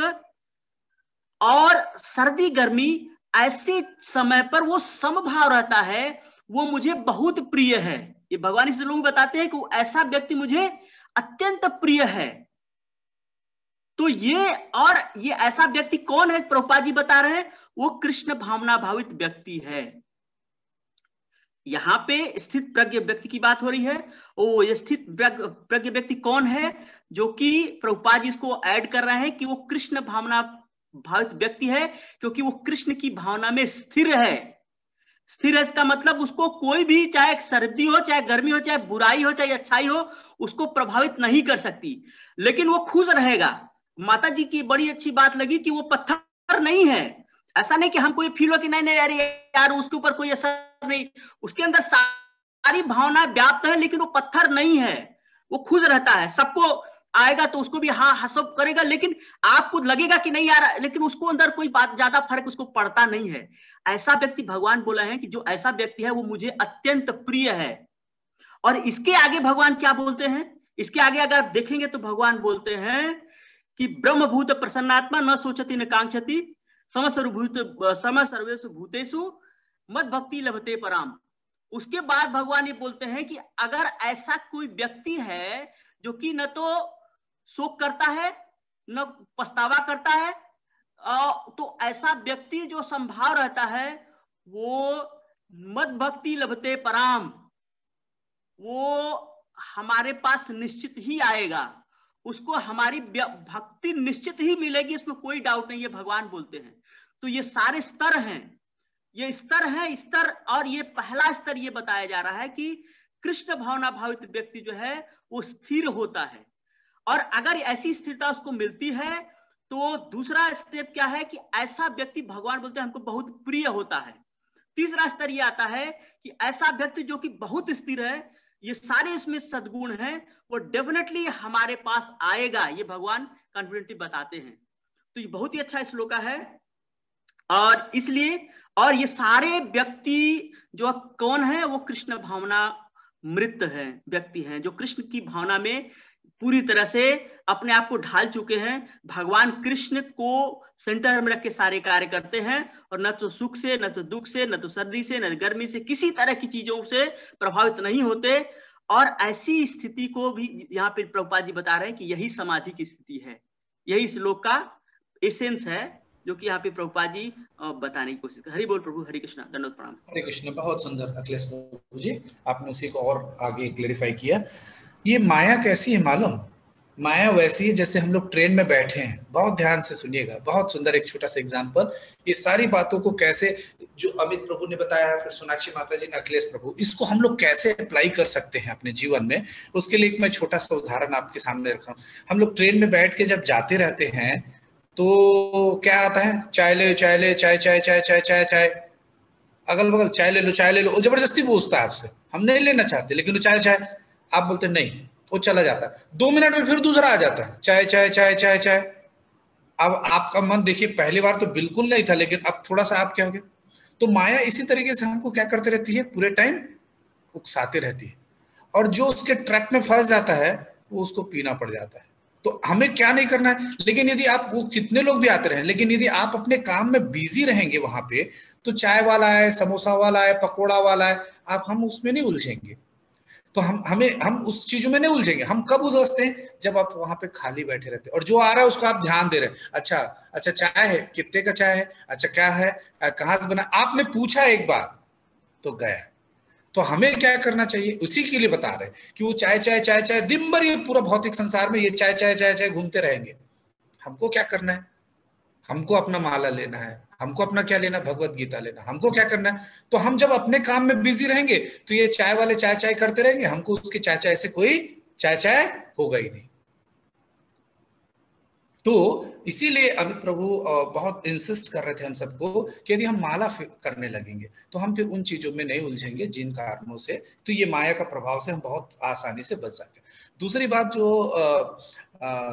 और सर्दी गर्मी ऐसे समय पर वो समभाव रहता है, वो मुझे बहुत प्रिय है। ये भगवान इस लोग बताते हैं कि ऐसा व्यक्ति मुझे अत्यंत प्रिय है। तो ये ऐसा व्यक्ति कौन है, प्रभुपाद जी बता रहे हैं, वो कृष्ण भावना भावित व्यक्ति है। यहाँ पे स्थित प्रज्ञ व्यक्ति की बात हो रही है। ये स्थित प्रज्ञ व्यक्ति कौन है, जो कि प्रभुपाद जी इसको ऐड कर रहे हैं कि वो कृष्ण भावना भावित व्यक्ति है, क्योंकि वो कृष्ण की भावना में स्थिर है। स्थिर है इसका मतलब उसको कोई भी, चाहे सर्दी हो, चाहे गर्मी हो, चाहे बुराई हो, चाहे अच्छाई हो, उसको प्रभावित नहीं कर सकती, लेकिन वो खुश रहेगा। माता जी की बड़ी अच्छी बात लगी कि वो पत्थर नहीं है। ऐसा नहीं कि हमको ये फील हो कि नहीं नहीं यार उसके ऊपर कोई असर नहीं, उसके अंदर सारी भावना व्याप्त है, लेकिन वो पत्थर नहीं है, वो खुश रहता है। सबको आएगा तो उसको भी हाँ हसब करेगा, लेकिन आपको लगेगा कि नहीं यार, लेकिन उसको अंदर कोई बात ज्यादा फर्क उसको पड़ता नहीं है। ऐसा व्यक्ति भगवान बोला है कि जो ऐसा व्यक्ति है वो मुझे अत्यंत प्रिय है। और इसके आगे भगवान क्या बोलते हैं, इसके आगे अगर आप देखेंगे तो भगवान बोलते हैं कि ब्रह्मभूत प्रसन्नात्मा न सोचति न कांक्षति सम सर्वेषु भूतेषु मद भक्ति लभते पराम। उसके बाद भगवान ये बोलते हैं कि अगर ऐसा कोई व्यक्ति है जो कि न तो शोक करता है न पछतावा करता है, तो ऐसा व्यक्ति जो संभाव रहता है वो मद भक्ति लभते पराम, वो हमारे पास निश्चित ही आएगा, उसको हमारी भक्ति निश्चित ही मिलेगी, इसमें कोई डाउट नहीं है, भगवान बोलते हैं। तो ये सारे स्तर हैं, ये स्तर है स्तर। और ये पहला स्तर ये बताया जा रहा है कि कृष्ण भावना भावित व्यक्ति जो है वो स्थिर होता है। और अगर ऐसी स्थिरता उसको मिलती है तो दूसरा स्टेप क्या है कि ऐसा व्यक्ति भगवान बोलते हैं हमको बहुत प्रिय होता है। तीसरा स्तर ये आता है कि ऐसा व्यक्ति जो कि बहुत स्थिर है, ये सारे इसमें सद्गुण हैं, वो डेफिनेटली हमारे पास आएगा, ये भगवान कॉन्फिडेंटली बताते हैं। तो ये बहुत ही अच्छा श्लोक है। और इसलिए और ये सारे व्यक्ति जो कौन है, वो कृष्ण भावना मृत है व्यक्ति हैं, जो कृष्ण की भावना में पूरी तरह से अपने आप को ढाल चुके हैं। भगवान कृष्ण को सेंटर में रख के सारे कार्य करते हैं, और न तो सुख से, न तो दुख से, न तो सर्दी से, न गर्मी से, किसी तरह की चीजों से प्रभावित नहीं होते। और ऐसी स्थिति को भी यहाँ पे प्रभुपाद जी बता रहे हैं कि यही समाधि की स्थिति है, यही श्लोक का एसेंस है, जो कि यहाँ पे प्रभुपाद जी बताने की कोशिश कर। हरि बोल प्रभु, हरि कृष्णा, दंडवत प्रणाम। हरे कृष्ण, बहुत सुंदर अखिलेश प्रभु जी, आपने उसी को और आगे क्लेरिफाई किया। ये माया कैसी है मालूम? माया वैसी है जैसे हम लोग ट्रेन में बैठे हैं। बहुत ध्यान से सुनिएगा, बहुत सुंदर एक छोटा सा एग्जांपल। ये सारी बातों को कैसे, जो अमित प्रभु ने बताया, फिर सोनाक्षी माता जी ने, अखिलेश प्रभु, इसको हम लोग कैसे अप्लाई कर सकते हैं अपने जीवन में, उसके लिए एक मैं छोटा सा उदाहरण आपके सामने रख रहा हूँ। हम लोग ट्रेन में बैठ के जब जाते रहते हैं तो क्या आता है, चाय ले, चाय ले, चाय चाय चाय चाय चाय चाय, अगल बगल चाय ले लो, चाय ले लो। वो जबरदस्ती पूछता है आपसे, हम नहीं लेना चाहते, लेकिन वो चाय चाय, आप बोलते नहीं, वो चला जाता है। 2 मिनट में फिर दूसरा आ जाता है, चाय चाय चाय चाय चाय। अब आपका मन देखिए, पहली बार तो बिल्कुल नहीं था, लेकिन अब थोड़ा सा आप क्या हो गए। तो माया इसी तरीके से हमको क्या करते रहती है, पूरे टाइम उकसाते रहती है, और जो उसके ट्रैप में फंस जाता है वो उसको पीना पड़ जाता है। तो हमें क्या नहीं करना है, लेकिन यदि आप, वो कितने लोग भी आते रहे, लेकिन यदि आप अपने काम में बिजी रहेंगे वहां पे, तो चाय वाला है, समोसा वाला है, पकोड़ा वाला है, हम उसमें नहीं उलझेंगे। तो हम उस चीजों में नहीं उलझेंगे। हम कब उलझते हैं, जब आप वहां पे खाली बैठे रहते हैं और जो आ रहा है उसको आप ध्यान दे रहे हैं। अच्छा अच्छा, चाय है, कितने का चाय है, अच्छा क्या है, कहाँ से बना, आपने पूछा एक बार तो गया। तो हमें क्या करना चाहिए, उसी के लिए बता रहे हैं कि वो चाय चाय चाय चाय, दिन भर ये पूरा भौतिक संसार में ये चाय चाय चाय चाय घूमते रहेंगे। हमको क्या करना है, हमको अपना माला लेना है, हमको अपना क्या लेना, भगवत गीता लेना। हमको क्या करना है, तो हम जब अपने काम में बिजी रहेंगे तो ये चाय वाले चाय चाय करते रहेंगे, हमको उसके चाय चाय से कोई चाय चाय होगा ही नहीं। तो इसीलिए अमित प्रभु बहुत इंसिस्ट कर रहे थे हम सबको कि यदि हम माला करने लगेंगे तो हम फिर उन चीजों में नहीं उलझेंगे जिन कारणों से, तो ये माया का प्रभाव से हम बहुत आसानी से बच जाते हैं। दूसरी बात जो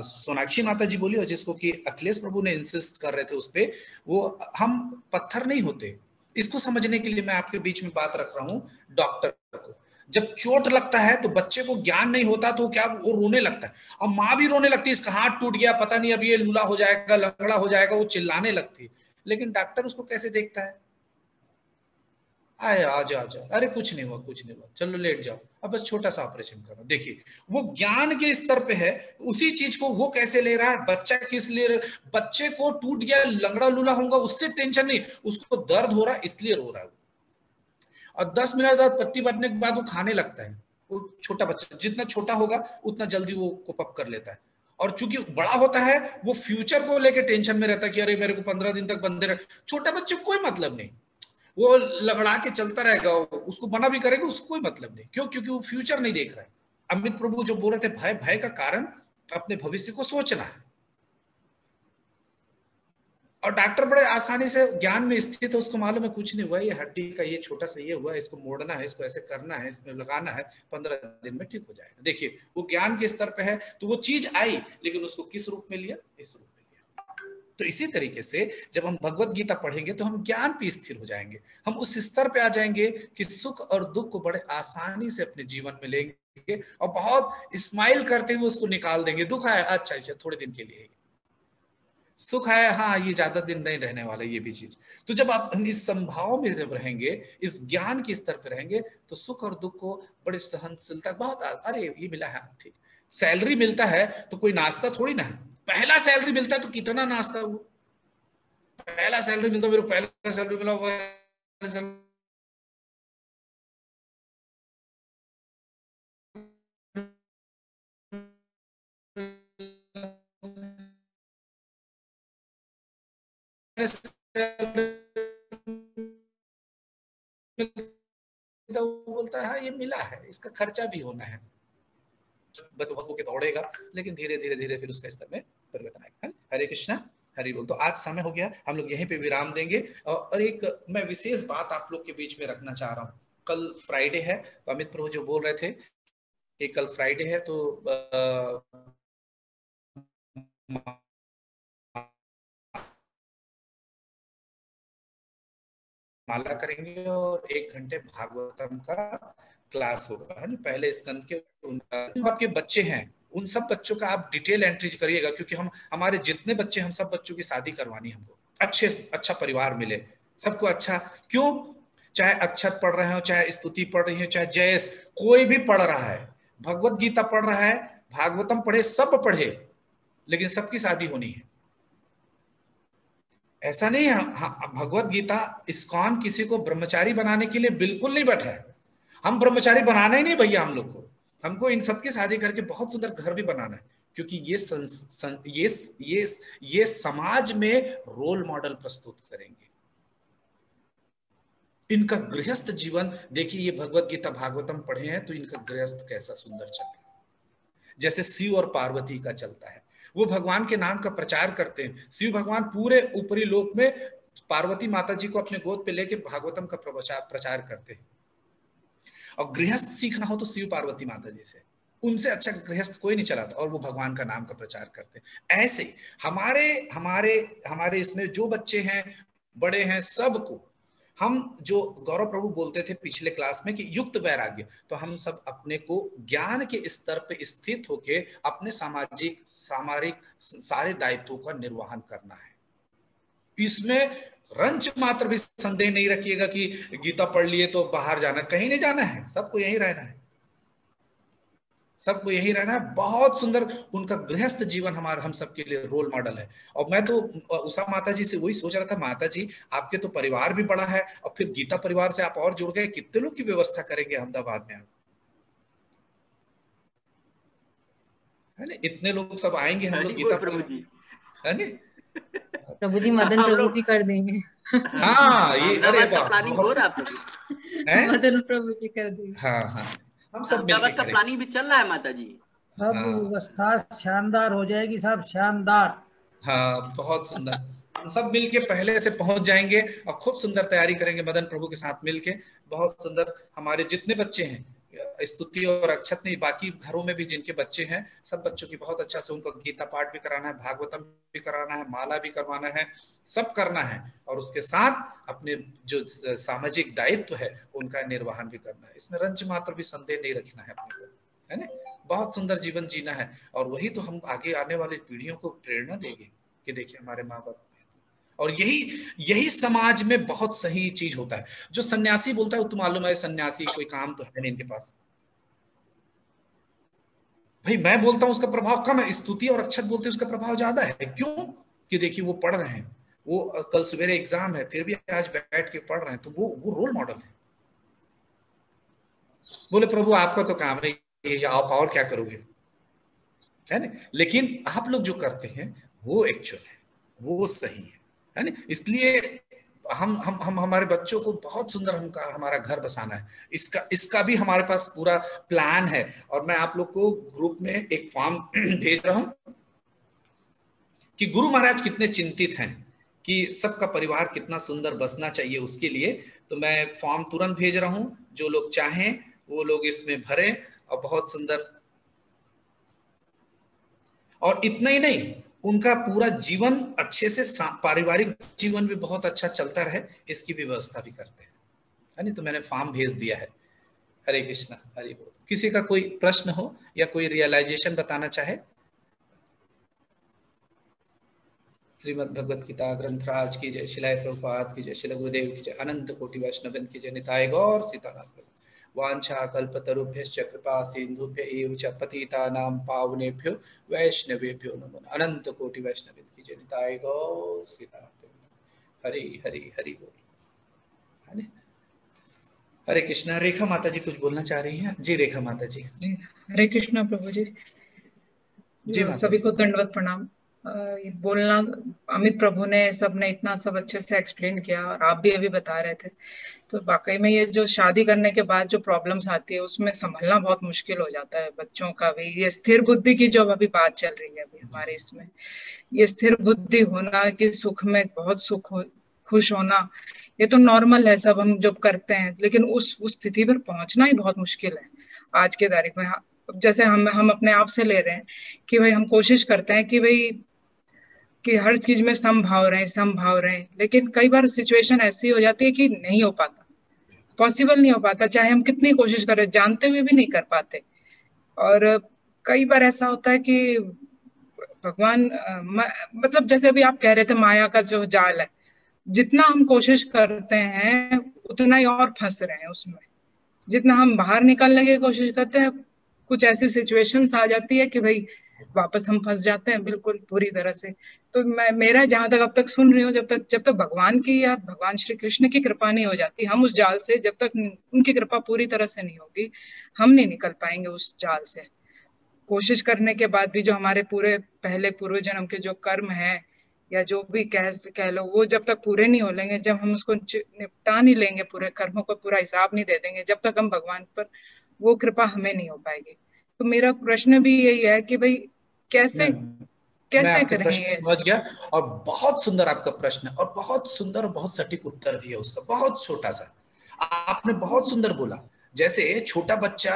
सोनाक्षी माता जी बोली और जिसको कि अखिलेश प्रभु ने इंसिस्ट कर रहे थे उस पे, वो हम पत्थर नहीं होते। इसको समझने के लिए मैं आपके बीच में बात रख रहा हूं डॉक्टर को। जब चोट लगता है तो बच्चे को ज्ञान नहीं होता तो क्या वो रोने लगता है, और माँ भी रोने लगती है, इसका हाथ टूट गया, पता नहीं अब ये लूला हो जाएगा, लंगड़ा हो जाएगा, वो चिल्लाने लगती है। लेकिन डॉक्टर उसको कैसे देखता है, आया आजा आजा, अरे कुछ नहीं हुआ कुछ नहीं हुआ, चलो लेट जाओ, अब बस छोटा सा ऑपरेशन करो। देखिए वो ज्ञान के स्तर पे है, उसी चीज को वो कैसे ले रहा है, बच्चा किस लिए, बच्चे को टूट गया, लंगड़ा लूला होगा उससे टेंशन नहीं, उसको दर्द हो रहा है इसलिए रो रहा है। और 10 मिनट बाद पट्टी बांटने के बाद वो खाने लगता है। वो छोटा बच्चा जितना छोटा होगा उतना जल्दी वो कोप अप कर लेता है, और चूंकि बड़ा होता है वो फ्यूचर को लेके टेंशन में रहता है कि अरे मेरे को 15 दिन तक बंदे रहे। छोटा बच्चे को कोई मतलब नहीं, वो लगड़ा के चलता रहेगा, उसको मना भी करेगा उसको कोई मतलब नहीं। क्यों? क्योंकि वो फ्यूचर नहीं देख रहा है। अमित प्रभु जो बोल रहे थे भय, भय का कारण अपने भविष्य को सोचना है। और डॉक्टर बड़े आसानी से ज्ञान में स्थित है, उसको मालूम है कुछ नहीं हुआ, ये हड्डी का ये छोटा सा ये हुआ, इसको मोड़ना है, इसको ऐसे करना है, इसमें लगाना है, 15 दिन में ठीक हो जाएगा। देखिए वो ज्ञान के स्तर पे है, तो वो चीज आई, लेकिन उसको किस रूप में लिया, इस रूप में लिया। तो इसी तरीके से जब हम भगवत गीता पढ़ेंगे तो हम ज्ञान पे स्थिर हो जाएंगे, हम उस स्तर पे आ जाएंगे कि सुख और दुख को बड़े आसानी से अपने जीवन में लेंगे और बहुत स्माइल करते हुए उसको निकाल देंगे। दुख आया, अच्छा अच्छा थोड़े दिन के लिए, सुख है, हाँ ये ज्यादा दिन नहीं रहने वाला ये भी चीज। तो जब आप हम इस संभाव में जब रहेंगे, इस ज्ञान के स्तर पर रहेंगे, तो सुख और दुख को बड़े सहनशीलता, बहुत अरे ये मिला है ठीक, सैलरी मिलता है तो कोई नाश्ता थोड़ी ना है, पहला सैलरी मिलता है तो कितना नाश्ता हुआ, पहला सैलरी मिलता, मेरे पहला सैलरी मिला, बोलता है हाँ ये मिला है, इसका खर्चा भी होना है, के दौड़ेगा, लेकिन धीरे धीरे धीरे फिर उसका स्तर में परिवर्तन आएगा। हरे कृष्णा, हरि बोल। तो आज समय हो गया, हम लोग यहीं पे विराम देंगे। और एक मैं विशेष बात आप लोग के बीच में रखना चाह रहा हूँ, कल फ्राइडे है, तो अमित प्रभु जो बोल रहे थे कि कल फ्राइडे है तो माला करेंगे और 1 घंटे भागवतम का क्लास होगा, है ना। पहले स्कंद के आपके बच्चे हैं उन सब बच्चों का आप डिटेल एंट्री करिएगा, क्योंकि हम हमारे जितने बच्चे, हम सब बच्चों की शादी करवानी है हमको, अच्छा परिवार मिले सबको। अच्छा क्यों? चाहे अक्षत पढ़ रहे हो, चाहे स्तुति पढ़ रही हो, चाहे जयस, कोई भी पढ़ रहा है, भगवत गीता पढ़ रहा है, भागवतम पढ़े, सब पढ़े, लेकिन सबकी शादी होनी है। ऐसा नहीं है, भगवत गीता इस्कॉन किसी को ब्रह्मचारी बनाने के लिए बिल्कुल नहीं बैठा है। हम ब्रह्मचारी बनाना ही नहीं भैया, हम लोग को, हमको इन सबकी शादी करके बहुत सुंदर घर भी बनाना है, क्योंकि ये समाज में रोल मॉडल प्रस्तुत करेंगे। इनका गृहस्थ जीवन देखिए, ये भगवत गीता भागवतम पढ़े हैं तो इनका गृहस्थ कैसा सुंदर चल रहा है, जैसे शिव और पार्वती का चलता है। वो भगवान के नाम का प्रचार करते हैं, शिव भगवान पूरे ऊपरी लोक में पार्वती माता जी को अपने गोद पे लेके भागवतम का प्रचार करते हैं। और गृहस्थ सीखना हो तो शिव पार्वती माता जी से, उनसे अच्छा गृहस्थ कोई नहीं चलाता, और वो भगवान का नाम का प्रचार करते हैं। ऐसे हमारे इसमें जो बच्चे हैं, बड़े हैं, सबको हम जो गौरव प्रभु बोलते थे पिछले क्लास में कि युक्त वैराग्य, तो हम सब अपने को ज्ञान के स्तर पे स्थित होके अपने सामाजिक सारे दायित्वों का निर्वहन करना है। इसमें रंच मात्र भी संदेह नहीं रखिएगा कि गीता पढ़ लिए तो बाहर जाना, कहीं नहीं जाना है, सबको यहीं रहना है, सबको यही रहना है। बहुत सुंदर उनका गृहस्थ जीवन हम सबके लिए रोल मॉडल है। और मैं तो उषा माता जी से वही सोच रहा था, माता जी आपके तो परिवार भी बड़ा है, और फिर गीता परिवार से आप और जुड़ गए, कितने लोग की व्यवस्था करेंगे अहमदाबाद में आप, है ना। इतने लोग सब आएंगे हम लोग गीता प्रभु जी, है ना। प्रभु जी मदन प्रभु जी कर देंगे। हाँ ये अरे प्लानिंग हो रहा है, मदन प्रभु जी कर देंगे। हाँ हम सब अहमदाबाद का प्लानिंग भी चल रहा है माता जी। सब व्यवस्था शानदार हो जाएगी, सब शानदार। हाँ, बहुत सुंदर। हम सब मिलके पहले से पहुंच जाएंगे और खूब सुंदर तैयारी करेंगे मदन प्रभु के साथ मिलके। बहुत सुंदर। हमारे जितने बच्चे हैं, स्तुति और अक्षत नहीं, बाकी घरों में भी जिनके बच्चे हैं, सब बच्चों की बहुत अच्छा से उनको गीता पाठ भी कराना है, भागवतम भी कराना है, माला भी करवाना है, सब करना है। और उसके साथ अपने जो सामाजिक दायित्व है उनका निर्वहन भी करना है। इसमें रंच मात्र भी संदेह नहीं रखना है अपने को, है ना। बहुत सुंदर जीवन जीना है, और वही तो हम आगे आने वाली पीढ़ियों को प्रेरणा देंगे कि देखिए हमारे माँ बाप। और यही समाज में बहुत सही चीज होता है। जो सन्यासी बोलता है, वो तो मालूम है सन्यासी कोई काम तो है नहीं इनके पास। भाई मैं बोलता हूं उसका प्रभाव कम है, स्तुति और अक्षत बोलते हैं उसका प्रभाव ज्यादा है। क्यों? कि देखिए वो पढ़ रहे हैं, वो कल सवेरे एग्जाम है फिर भी आज बैठ के पढ़ रहे हैं, तो वो रोल मॉडल है। बोले प्रभु आपका तो काम है ये, आप और क्या करोगे, है ना। लेकिन आप लोग जो करते हैं वो एक्चुअल है, वो सही है ना। इसलिए हम हमारे बच्चों को बहुत सुंदर हमारा घर बसाना है। इसका भी हमारे पास पूरा प्लान है। और मैं आप लोग को ग्रुप में एक फॉर्म भेज रहा हूं कि गुरु महाराज कितने चिंतित हैं कि सबका परिवार कितना सुंदर बसना चाहिए उसके लिए। तो मैं फॉर्म तुरंत भेज रहा हूं, जो लोग चाहें वो लोग इसमें भरें। और बहुत सुंदर, और इतना ही नहीं, उनका पूरा जीवन अच्छे से, पारिवारिक जीवन भी बहुत अच्छा चलता रहे, इसकी भी व्यवस्था भी करते हैं, है नहीं। तो मैंने फॉर्म भेज दिया है। हरे कृष्णा, हरि बोल। किसी का कोई प्रश्न हो या कोई रियलाइजेशन बताना चाहे? श्रीमद् भगवत गीता ग्रंथराज की जय, शिलाय प्रभुपाद की जय, शिला गुरुदेव की जय, अनंत कोटि वैष्णववृंद की जय, निताय गौर सीतानाथ। वांछा कल्पतरुभ्यश्च कृपा सिंधुभ्य एव च पतितानां पावनेभ्यो वैष्णवेभ्यो नमो नमः। अनंत कोटि वैष्णववृंद की जय, निताय गौर सीतानाथ। हरि हरि हरि बोल, है ना। हरे कृष्णा। रेखा माता जी कुछ बोलना चाह रही हैं? जी रेखा माता जी। जी हरे कृष्णा प्रभु जी। जी माता सभी जी। को दंडवत प्रणाम। बोलना, अमित प्रभु ने सबने इतना सब अच्छे से एक्सप्लेन किया, और आप भी अभी बता रहे थे। तो वाकई में ये जो शादी करने के बाद जो प्रॉब्लम्स आती है उसमें संभलना बहुत मुश्किल हो जाता है बच्चों का भी। ये स्थिर बुद्धि की जो अभी बात चल रही है अभी हमारे इसमें, ये स्थिर बुद्धि होना कि सुख में बहुत खुश होना, ये तो नॉर्मल है, सब हम जब करते हैं। लेकिन उस स्थिति पर पहुंचना ही बहुत मुश्किल है आज के तारीख में। जैसे हम अपने आप से ले रहे हैं कि भाई हम कोशिश करते हैं कि भाई कि हर चीज में समभाव रहे, लेकिन कई बार सिचुएशन ऐसी हो जाती है कि नहीं हो पाता, पॉसिबल नहीं हो पाता, चाहे हम कितनी कोशिश करें, जानते हुए भी नहीं कर पाते। और कई बार ऐसा होता है कि भगवान मतलब जैसे अभी आप कह रहे थे माया का जो जाल है, जितना हम कोशिश करते हैं उतना ही और फंस रहे हैं उसमें। जितना हम बाहर निकलने की कोशिश करते हैं, कुछ ऐसी सिचुएशंस आ जाती है कि भाई वापस हम फंस जाते हैं बिल्कुल पूरी तरह से। तो मेरा जहां तक अब तक सुन रही हूँ, जब तक भगवान की या भगवान श्री कृष्ण की कृपा नहीं हो जाती, हम उस जाल से, जब तक उनकी कृपा पूरी तरह से नहीं होगी, हम नहीं निकल पाएंगे उस जाल से। कोशिश करने के बाद भी जो हमारे पूरे पहले पूर्व जन्म के जो कर्म है या जो भी कह लो, वो जब तक पूरे नहीं हो लेंगे, जब हम उसको निपटा नहीं लेंगे, पूरे कर्मों का पूरा हिसाब नहीं दे देंगे, जब तक हम भगवान पर वो कृपा हमें नहीं हो पाएगी। तो मेरा प्रश्न भी यही है कि भाई कैसे आपके करें प्रश्न ये? समझ गया, और बहुत सुंदर आपका प्रश्न है, और बहुत सुंदर और बहुत सटीक उत्तर भी है उसका, बहुत छोटा सा। आपने बहुत सुंदर बोला, जैसे छोटा बच्चा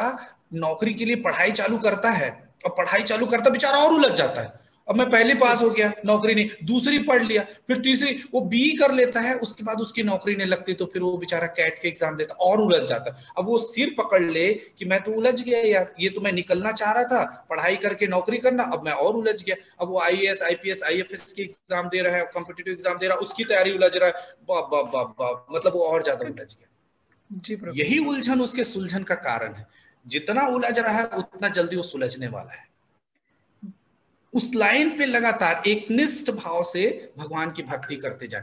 नौकरी के लिए पढ़ाई चालू करता है, और पढ़ाई चालू करता बेचारा और उलझ जाता है। अब मैं पहले पास हो गया, नौकरी नहीं, दूसरी पढ़ लिया, फिर तीसरी, वो बीई कर लेता है, उसके बाद उसकी नौकरी नहीं लगती, तो फिर वो बेचारा कैट के एग्जाम देता और उलझ जाता है। अब वो सिर पकड़ ले कि मैं तो उलझ गया यार, ये तो मैं निकलना चाह रहा था, पढ़ाई करके नौकरी करना, अब मैं और उलझ गया। अब वो IAS IPS IFS की एग्जाम दे रहा है, कॉम्पिटिटिव एग्जाम दे रहा है, उसकी तैयारी उलझ रहा है, मतलब वो और ज्यादा उलझ गया। यही उलझन उसके सुलझन का कारण है। जितना उलझ रहा है उतना जल्दी वो सुलझने वाला है। उस लाइन पे लगातार एक निष्ठ भाव से भगवान की भक्ति करते जाए,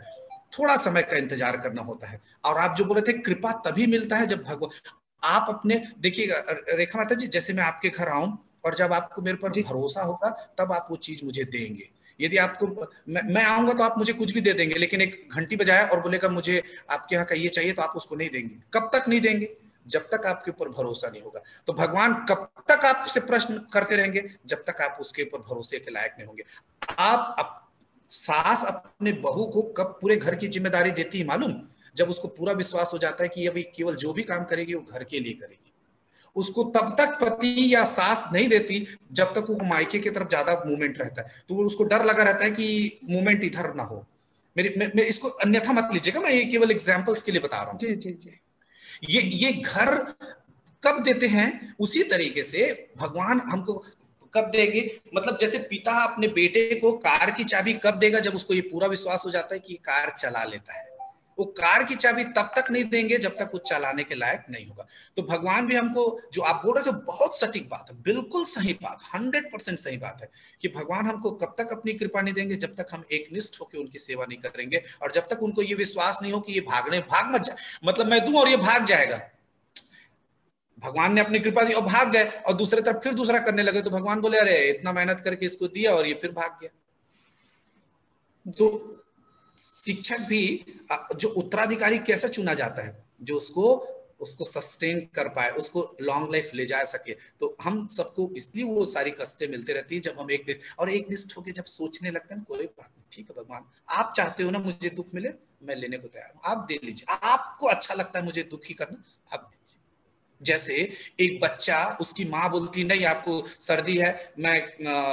थोड़ा समय का इंतजार करना होता है। और आप जो बोले थे कृपा तभी मिलता है जब भगवान, आप अपने देखिएगा रेखा माता जी, जैसे मैं आपके घर आऊं और जब आपको मेरे पर भरोसा होगा तब आप वो चीज मुझे देंगे। यदि आपको मैं आऊंगा तो आप मुझे कुछ भी दे देंगे, लेकिन एक घंटी बजाया और बोलेगा मुझे आपके यहाँ का ये चाहिए, तो आप उसको नहीं देंगे। कब तक नहीं देंगे? जब तक आपके ऊपर भरोसा नहीं होगा। तो भगवान कब तक आपसे प्रश्न करते रहेंगे? जब तक आप उसके ऊपर भरोसे के लायक नहीं होंगे। आप सास अपने बहू को कब पूरे घर की जिम्मेदारी देती है मालूम? जब उसको पूरा विश्वास हो जाता है कि अभी केवल जो भी काम करेगी वो घर के लिए करेगी। उसको तब तक पति या सास नहीं देती जब तक वो मायके की तरफ ज्यादा मूवमेंट रहता है, तो उसको डर लगा रहता है कि मूवमेंट इधर ना हो। मैं इसको अन्यथा मत लीजिएगा, मैं ये केवल एग्जांपल्स के लिए बता रहा हूँ। जी जी जी। ये घर कब देते हैं, उसी तरीके से भगवान हमको कब देंगे, मतलब जैसे पिता अपने बेटे को कार की चाबी कब देगा, जब उसको ये पूरा विश्वास हो जाता है कि कार चला लेता है। वो कार की चाबी तब तक नहीं देंगे जब तक वो चलाने के लायक नहीं होगा। तो भगवान भी हमको, जो आप बोल रहे थे बहुत सटीक बात है, बिल्कुल सही बात, 100% सही बात है कि भगवान हमको कब तक अपनी कृपा नहीं देंगे जब तक हम एकनिष्ठ होकर उनकी सेवा नहीं करेंगे, और जब तक उनको ये विश्वास नहीं हो कि ये भाग मत जाए, मतलब मैं दूं और ये भाग जाएगा। भगवान ने अपनी कृपा दी और भाग गए, और दूसरे तरफ फिर दूसरा करने लगे, तो भगवान बोले अरे इतना मेहनत करके इसको दिया और ये फिर भाग गया। तो शिक्षक भी, जो उत्तराधिकारी कैसे चुना जाता है, जो उसको सस्टेन कर पाए, उसको लॉन्ग लाइफ ले जा सके। तो हम सबको इसलिए वो सारी कष्टें मिलती रहती है जब हम एकनिष्ठ होकर जब सोचने लगते हैं कोई बात नहीं, ठीक है भगवान आप चाहते हो ना मुझे दुख मिले, मैं लेने को तैयार हूं, आप दे लीजिए, आपको अच्छा लगता है मुझे दुखी करना, आप दीजिए। जैसे एक बच्चा, उसकी माँ बोलती नहीं आपको सर्दी है मैं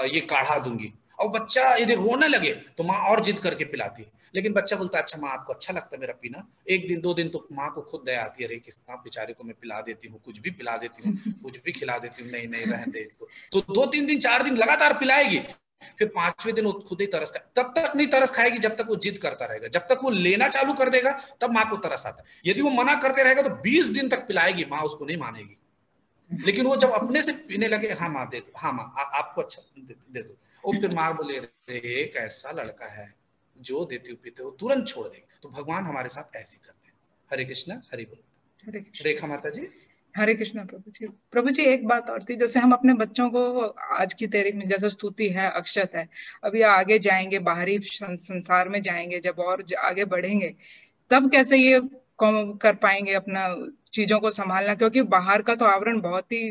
ये काढ़ा दूंगी, और बच्चा यदि रोने लगे तो माँ और जिद करके पिलाती है, लेकिन बच्चा बोलता है अच्छा माँ आपको अच्छा लगता है मेरा पीना। एक दिन 2 दिन तो माँ को खुद दया आती है, अरे किस बेचारे को मैं पिला देती हूँ, कुछ भी पिला देती हूँ, कुछ भी खिला देती हूँ, नहीं नहीं रहने दे इसको। तो 2-3 दिन 4 दिन लगातार पिलाएगी, फिर 5वें दिन वो खुद ही तरस खाए, तब तक नहीं तरस खाएगी जब तक वो जिद करता रहेगा, जब तक वो लेना चालू कर देगा तब माँ को तरस आता है। यदि वो मना करते रहेगा तो 20 दिन तक पिलाएगी, माँ उसको नहीं मानेगी। लेकिन वो जब अपने से पीने लगे, हाँ माँ दे दो, हाँ माँ आपको अच्छा दे दो, और फिर माँ बोले रे कैसा लड़का है, जो देते हो पीते हो तुरंत छोड़ देंगे। तो भगवान हमारे साथ ऐसे करते हैं। हरे कृष्णा, हरि बोल। रेखा माता जी। हरे कृष्णा प्रभु जी। प्रभु जी एक बात और थी, जैसे हम अपने बच्चों को आज की तारीख में, जैसे स्तुति है, अक्षत है, अभी आगे जाएंगे, बाहरी संसार में जाएंगे, जब और आगे बढ़ेंगे तब कैसे ये कर पाएंगे अपना चीजों को संभालना, क्योंकि बाहर का तो आवरण बहुत ही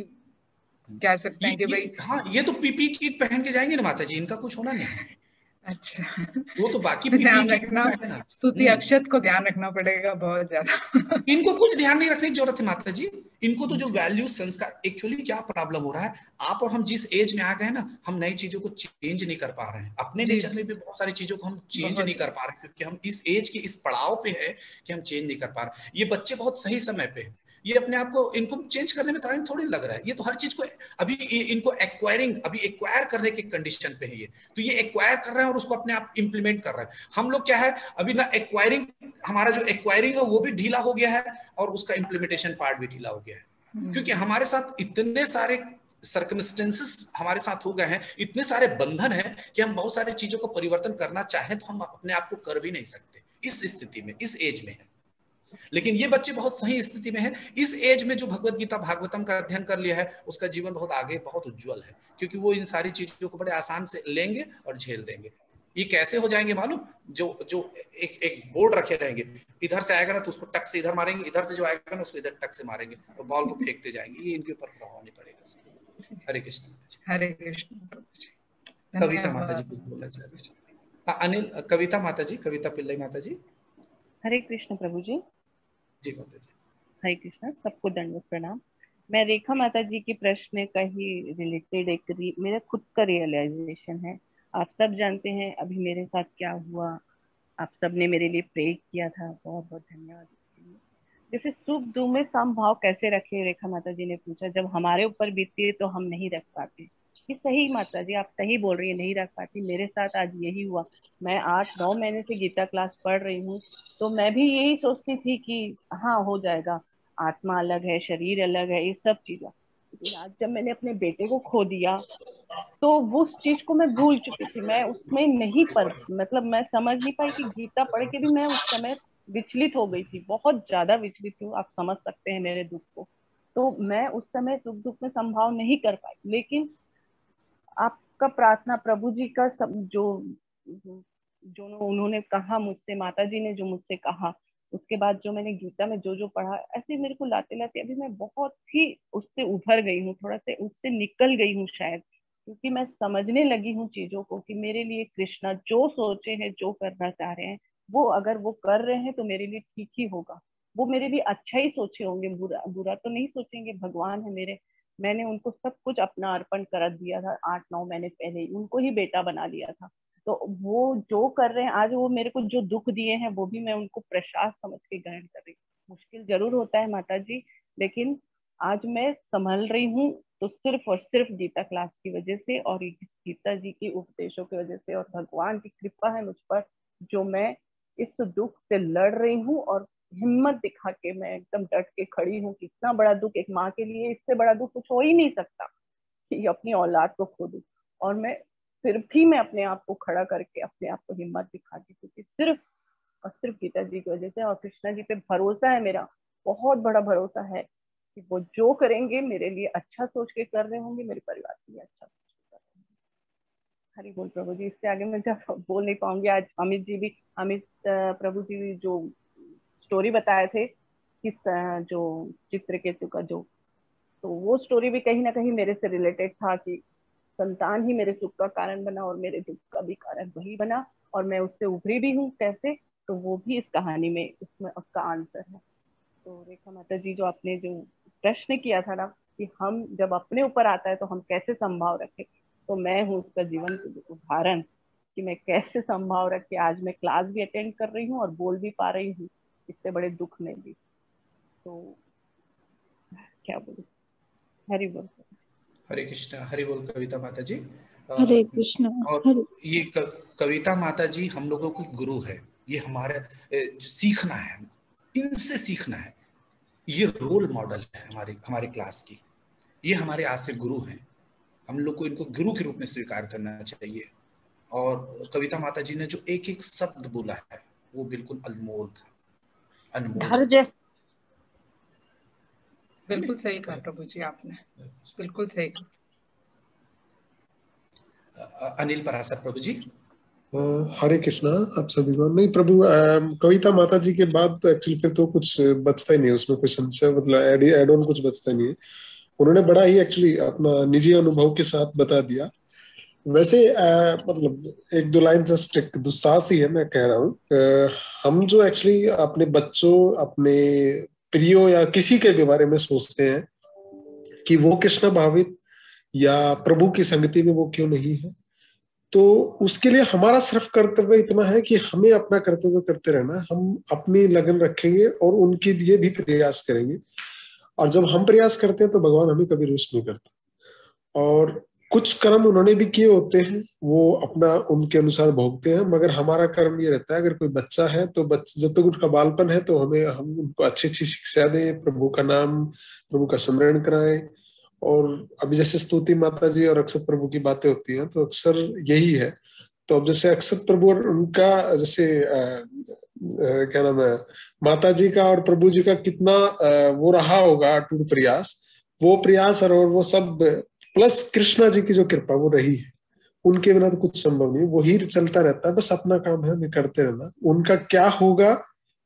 कह सकते हैं कि भाई, हाँ ये तो पीपी किट पहन के जाएंगे ना माता जी, इनका कुछ होना नहीं है। अच्छा वो तो बाकी ध्यान रखना, स्तुति अक्षत को ध्यान रखना पड़ेगा बहुत ज्यादा। इनको कुछ ध्यान नहीं रखने की जरूरत है माता जी, इनको तो जो वैल्यू संस्कार, एक्चुअली क्या प्रॉब्लम हो रहा है, आप और हम जिस एज में आ गए ना, हम नई चीजों को चेंज नहीं कर पा रहे हैं, अपने नेचर में भी बहुत सारी चीजों को हम चेंज नहीं कर पा रहे हैं, क्योंकि हम इस एज के इस पड़ाव पे है कि हम चेंज नहीं कर पा रहे। ये बच्चे बहुत सही समय पे है, ये अपने आप को, इनको चेंज करने में टाइम थोड़ी लग रहा है, ये तो हर चीज को अभी इनको एक्वायर करने की कंडीशन पे है ये, तो ये एक्वायर कर रहे हैं और उसको अपने आप इंप्लीमेंट कर रहे हैं। हम लोग क्या है अभी ना, एक्वायरिंग, हमारा जो एक्वायरिंग है वो भी ढीला हो गया है और उसका इंप्लीमेंटेशन पार्ट भी ढीला हो गया है, क्योंकि हमारे साथ इतने सारे सर्कमस्टेंसेस हमारे साथ हो गए हैं, इतने सारे बंधन हैं कि हम बहुत सारी चीजों को परिवर्तन करना चाहें तो हम अपने आप को कर भी नहीं सकते इस स्थिति में, इस एज में है। लेकिन ये बच्चे बहुत सही स्थिति में हैं, इस एज में जो भगवत गीता भागवतम का अध्ययन कर लिया है उसका जीवन बहुत आगे, बहुत उज्जवल है, क्योंकि वो इन सारी चीजों को बड़े आसान से लेंगे और झेल देंगे। ये कैसे हो जाएंगे मालूम, जो एक बोर्ड रखे रहेंगे, इधर से आएगा ना तो उसको टक से इधर मारेंगे, इधर से जो आएगा ना उसको इधर टक से मारेंगे और बॉल को फेंकते जाएंगे, ये इनके ऊपर प्रभाव नहीं पड़ेगा। हरे कृष्ण। हरे कृष्ण। कविता माता जी कुछ बोलना चाह रहे? अनिल, कविता माता जी, कविता पिल्लई माता जी। हरे कृष्ण प्रभु जी। जी माता जी। हरे कृष्ण, सबको दंडवत प्रणाम। मैं रेखा माता जी के प्रश्न का ही रिलेटेड मेरा खुद का रियलाइजेशन है। आप सब जानते हैं अभी मेरे साथ क्या हुआ, आप सब ने मेरे लिए प्रे किया था, बहुत बहुत धन्यवाद। जैसे सुख दुख में समभाव कैसे रखे, रेखा माता जी ने पूछा, जब हमारे ऊपर बीतती है तो हम नहीं रख पाते। ये सही माता जी, आप सही बोल रही है, नहीं रख पाती। मेरे साथ आज यही हुआ। मैं 8-9 महीने से गीता क्लास पढ़ रही हूँ, तो मैं भी यही सोचती थी कि हाँ हो जाएगा, आत्मा अलग है, शरीर अलग है, ये सब चीजें। लेकिन आज जब मैंने अपने बेटे को खो दिया तो उस चीज को मैं भूल चुकी थी। मैं उसमें नहीं मतलब मैं समझ नहीं पाई कि गीता पढ़ के भी मैं उस समय विचलित हो गई थी, बहुत ज्यादा विचलित हूँ। आप समझ सकते हैं मेरे दुख को। तो मैं उस समय सुख दुख में संभाव नहीं कर पाई। लेकिन आपका प्रार्थना, प्रभु जी का सब जो उन्होंने कहा मुझसे, माता जी ने जो मुझसे कहा, उसके बाद जो मैंने गीता में जो जो पढ़ा, ऐसे मेरे को लाते लाते अभी मैं बहुत ही उससे उभर गई हूँ, थोड़ा से उससे निकल गई हूँ शायद। क्योंकि मैं समझने लगी हूँ चीजों को कि मेरे लिए कृष्णा जो सोचे हैं, जो करना चाह रहे हैं, वो अगर वो कर रहे हैं तो मेरे लिए ठीक ही होगा। वो मेरे लिए अच्छा ही सोचे होंगे, बुरा बुरा तो नहीं सोचेंगे। भगवान है मेरे, मैंने उनको सब कुछ अपना अर्पण कर दिया था 8-9 महीने पहले ही, उनको ही बेटा बना लिया था। तो वो जो कर रहे हैं आज, वो मेरे को जो दुख दिए हैं वो भी मैं उनको प्रसाद समझ के ग्रहण कर रही हूँ। मुश्किल जरूर होता है माता जी, लेकिन आज मैं संभल रही हूँ तो सिर्फ और सिर्फ गीता क्लास की वजह से और इस गीता जी की उपदेशों की वजह से और भगवान की कृपा है मुझ पर, जो मैं इस दुख से लड़ रही हूँ और हिम्मत दिखा के मैं एकदम डट के खड़ी हूँ कि इतना बड़ा दुख एक माँ के लिए, इससे बड़ा दुख कुछ हो ही नहीं सकता कि अपनी औलाद को खो दूं। और मैं फिर भी मैं अपने आप को खड़ा करके अपने आप को हिम्मत दिखाती, क्योंकि सिर्फ और सिर्फ गीता जी की वजह से और कृष्णा जी पे भरोसा है मेरा, बहुत बड़ा भरोसा है कि वो जो करेंगे मेरे लिए अच्छा सोच के कर रहे होंगे, मेरे परिवार के लिए अच्छा सोच के कर रहे होंगे। हरि बोल प्रभु जी। इससे आगे मैं जब बोल नहीं पाऊंगी। आज अमित प्रभु जी जो स्टोरी बताए थे किस जो चित्रकेतु का, जो तो वो स्टोरी भी कहीं ना कहीं मेरे से रिलेटेड था कि संतान ही मेरे सुख का कारण बना और मेरे दुख का भी कारण वही बना, और मैं उससे उभरी भी हूँ कैसे, तो वो भी इस कहानी में इसमें उसका आंसर है। तो रेखा माता जी, जो आपने जो प्रश्न किया था ना कि हम जब अपने ऊपर आता है तो हम कैसे संभाव रखें, तो मैं हूँ उसका जीवन उदाहरण कि मैं कैसे संभाव रख के आज मैं क्लास भी अटेंड कर रही हूँ और बोल भी पा रही हूँ इतने बड़े दुख में भी। तो क्या बोलूं, हरि बोल। हरे कृष्णा, हरि बोल कविता माता जी। हरे कृष्णा। और ये कविता माता जी हम लोगों की गुरु है। ये हमारे सीखना है, हमको इनसे सीखना है। ये रोल मॉडल है हमारे क्लास की। ये हमारे आज से गुरु हैं। हम लोग को इनको गुरु के रूप में स्वीकार करना चाहिए। और कविता माता जी ने जो एक एक शब्द बोला है वो बिल्कुल अनमोल था, अनमोल। धैर्य, बिल्कुल सही कहा प्रभु जी आपने, बिल्कुल सही कहा। अनिल पराशर प्रभु जी। हरे कृष्णा आप सभी को। नहीं प्रभु, कविता माता जी के बाद तो एक्चुअली फिर तो कुछ बचता ही नहीं उसमें, कुछ संशय मतलब एड ऑन कुछ बचता नहीं है। उन्होंने बड़ा ही एक्चुअली अपना निजी अनुभव के साथ बता दिया। वैसे मतलब एक दो लाइन जस्ट एक दुस्साहस ही है, मैं कह रहा हूँ। हम जो एक्चुअली अपने बच्चों, अपने प्रियो या किसी के भी बारे में सोचते हैं कि वो कृष्ण भावित या प्रभु की संगति में वो क्यों नहीं है, तो उसके लिए हमारा सिर्फ कर्तव्य इतना है कि हमें अपना कर्तव्य करते रहना। हम अपनी लगन रखेंगे और उनके लिए भी प्रयास करेंगे, और जब हम प्रयास करते हैं तो भगवान हमें कभी रुष्ट नहीं करता। और कुछ कर्म उन्होंने भी किए होते हैं, वो अपना उनके अनुसार भोगते हैं, मगर हमारा कर्म ये रहता है अगर कोई बच्चा है तो जब तक उनका बालपन है तो हम उनको अच्छी अच्छी शिक्षा दें, प्रभु का नाम, प्रभु का स्मरण कराएं। और अभी जैसे स्तुति माता जी और अक्षत प्रभु की बातें होती हैं तो अक्सर यही है। तो अब जैसे अक्षत प्रभु और उनका जैसे क्या नाम है, माता जी का और प्रभु जी का कितना वो रहा होगा अटूट प्रयास, वो प्रयास और वो सब प्लस कृष्णा जी की जो कृपा वो रही है, उनके बिना तो कुछ संभव नहीं। वही चलता रहता है, बस अपना काम है हमें करते रहना। उनका क्या होगा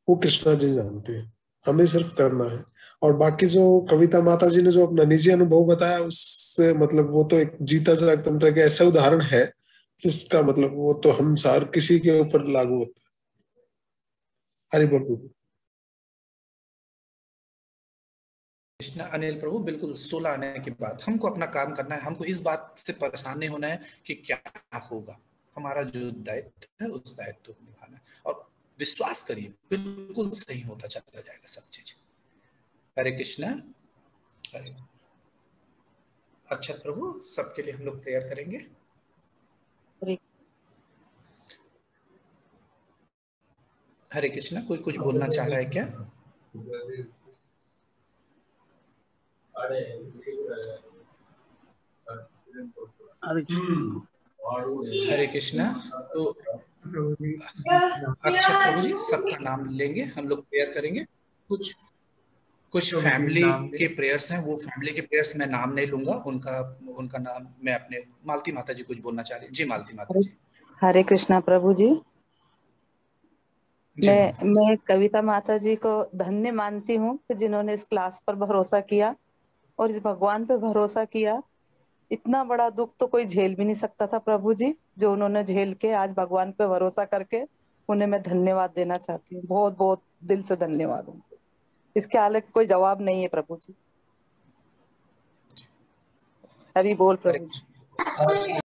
वो कृष्णा जी जानते हैं, हमें सिर्फ करना है। और बाकी जो कविता माता जी ने जो अपना निजी अनुभव बताया, उससे मतलब वो तो एक जीता जागता तरह का ऐसा उदाहरण है जिसका मतलब वो तो हम सार किसी के ऊपर लागू होता है। हरि बोल। कृष्णा अनिल प्रभु, बिल्कुल 16 आने के बाद हमको अपना काम करना है। हमको इस बात से परेशान नहीं होना है कि क्या होगा। हमारा जो दायित्व है उस दायित्व को निभाना है, और विश्वास करिए बिल्कुल सही होता चला जाएगा सब चीज। हरे कृष्णा। अच्छा प्रभु, सबके लिए हम लोग प्रेयर करेंगे। हरे कृष्णा। कोई कुछ बोलना चाह रहा है क्या? हरे कृष्णा। तो अच्छा प्रभु जी, सबका नाम लेंगे, हम लोग प्रेयर करेंगे। कुछ फैमिली के प्रेयर्स हैं, वो फैमिली के प्रेयर्स मैं नाम नहीं लूंगा, उनका नाम मैं अपने मालती माता जी कुछ बोलना चाह रही। जी मालती माता जी। हरे कृष्णा प्रभु जी। मैं कविता माता जी को धन्य मानती हूँ कि जिन्होंने इस क्लास पर भरोसा किया और इस भगवान पे भरोसा किया इतना बड़ा दुख तो कोई झेल भी नहीं सकता था प्रभु जी, जो उन्होंने झेल के आज भगवान पे भरोसा करके, उन्हें मैं धन्यवाद देना चाहती हूँ। बहुत बहुत दिल से धन्यवाद उनको। इसके आगे कोई जवाब नहीं है प्रभु जी। हरि बोल प्रभु जी।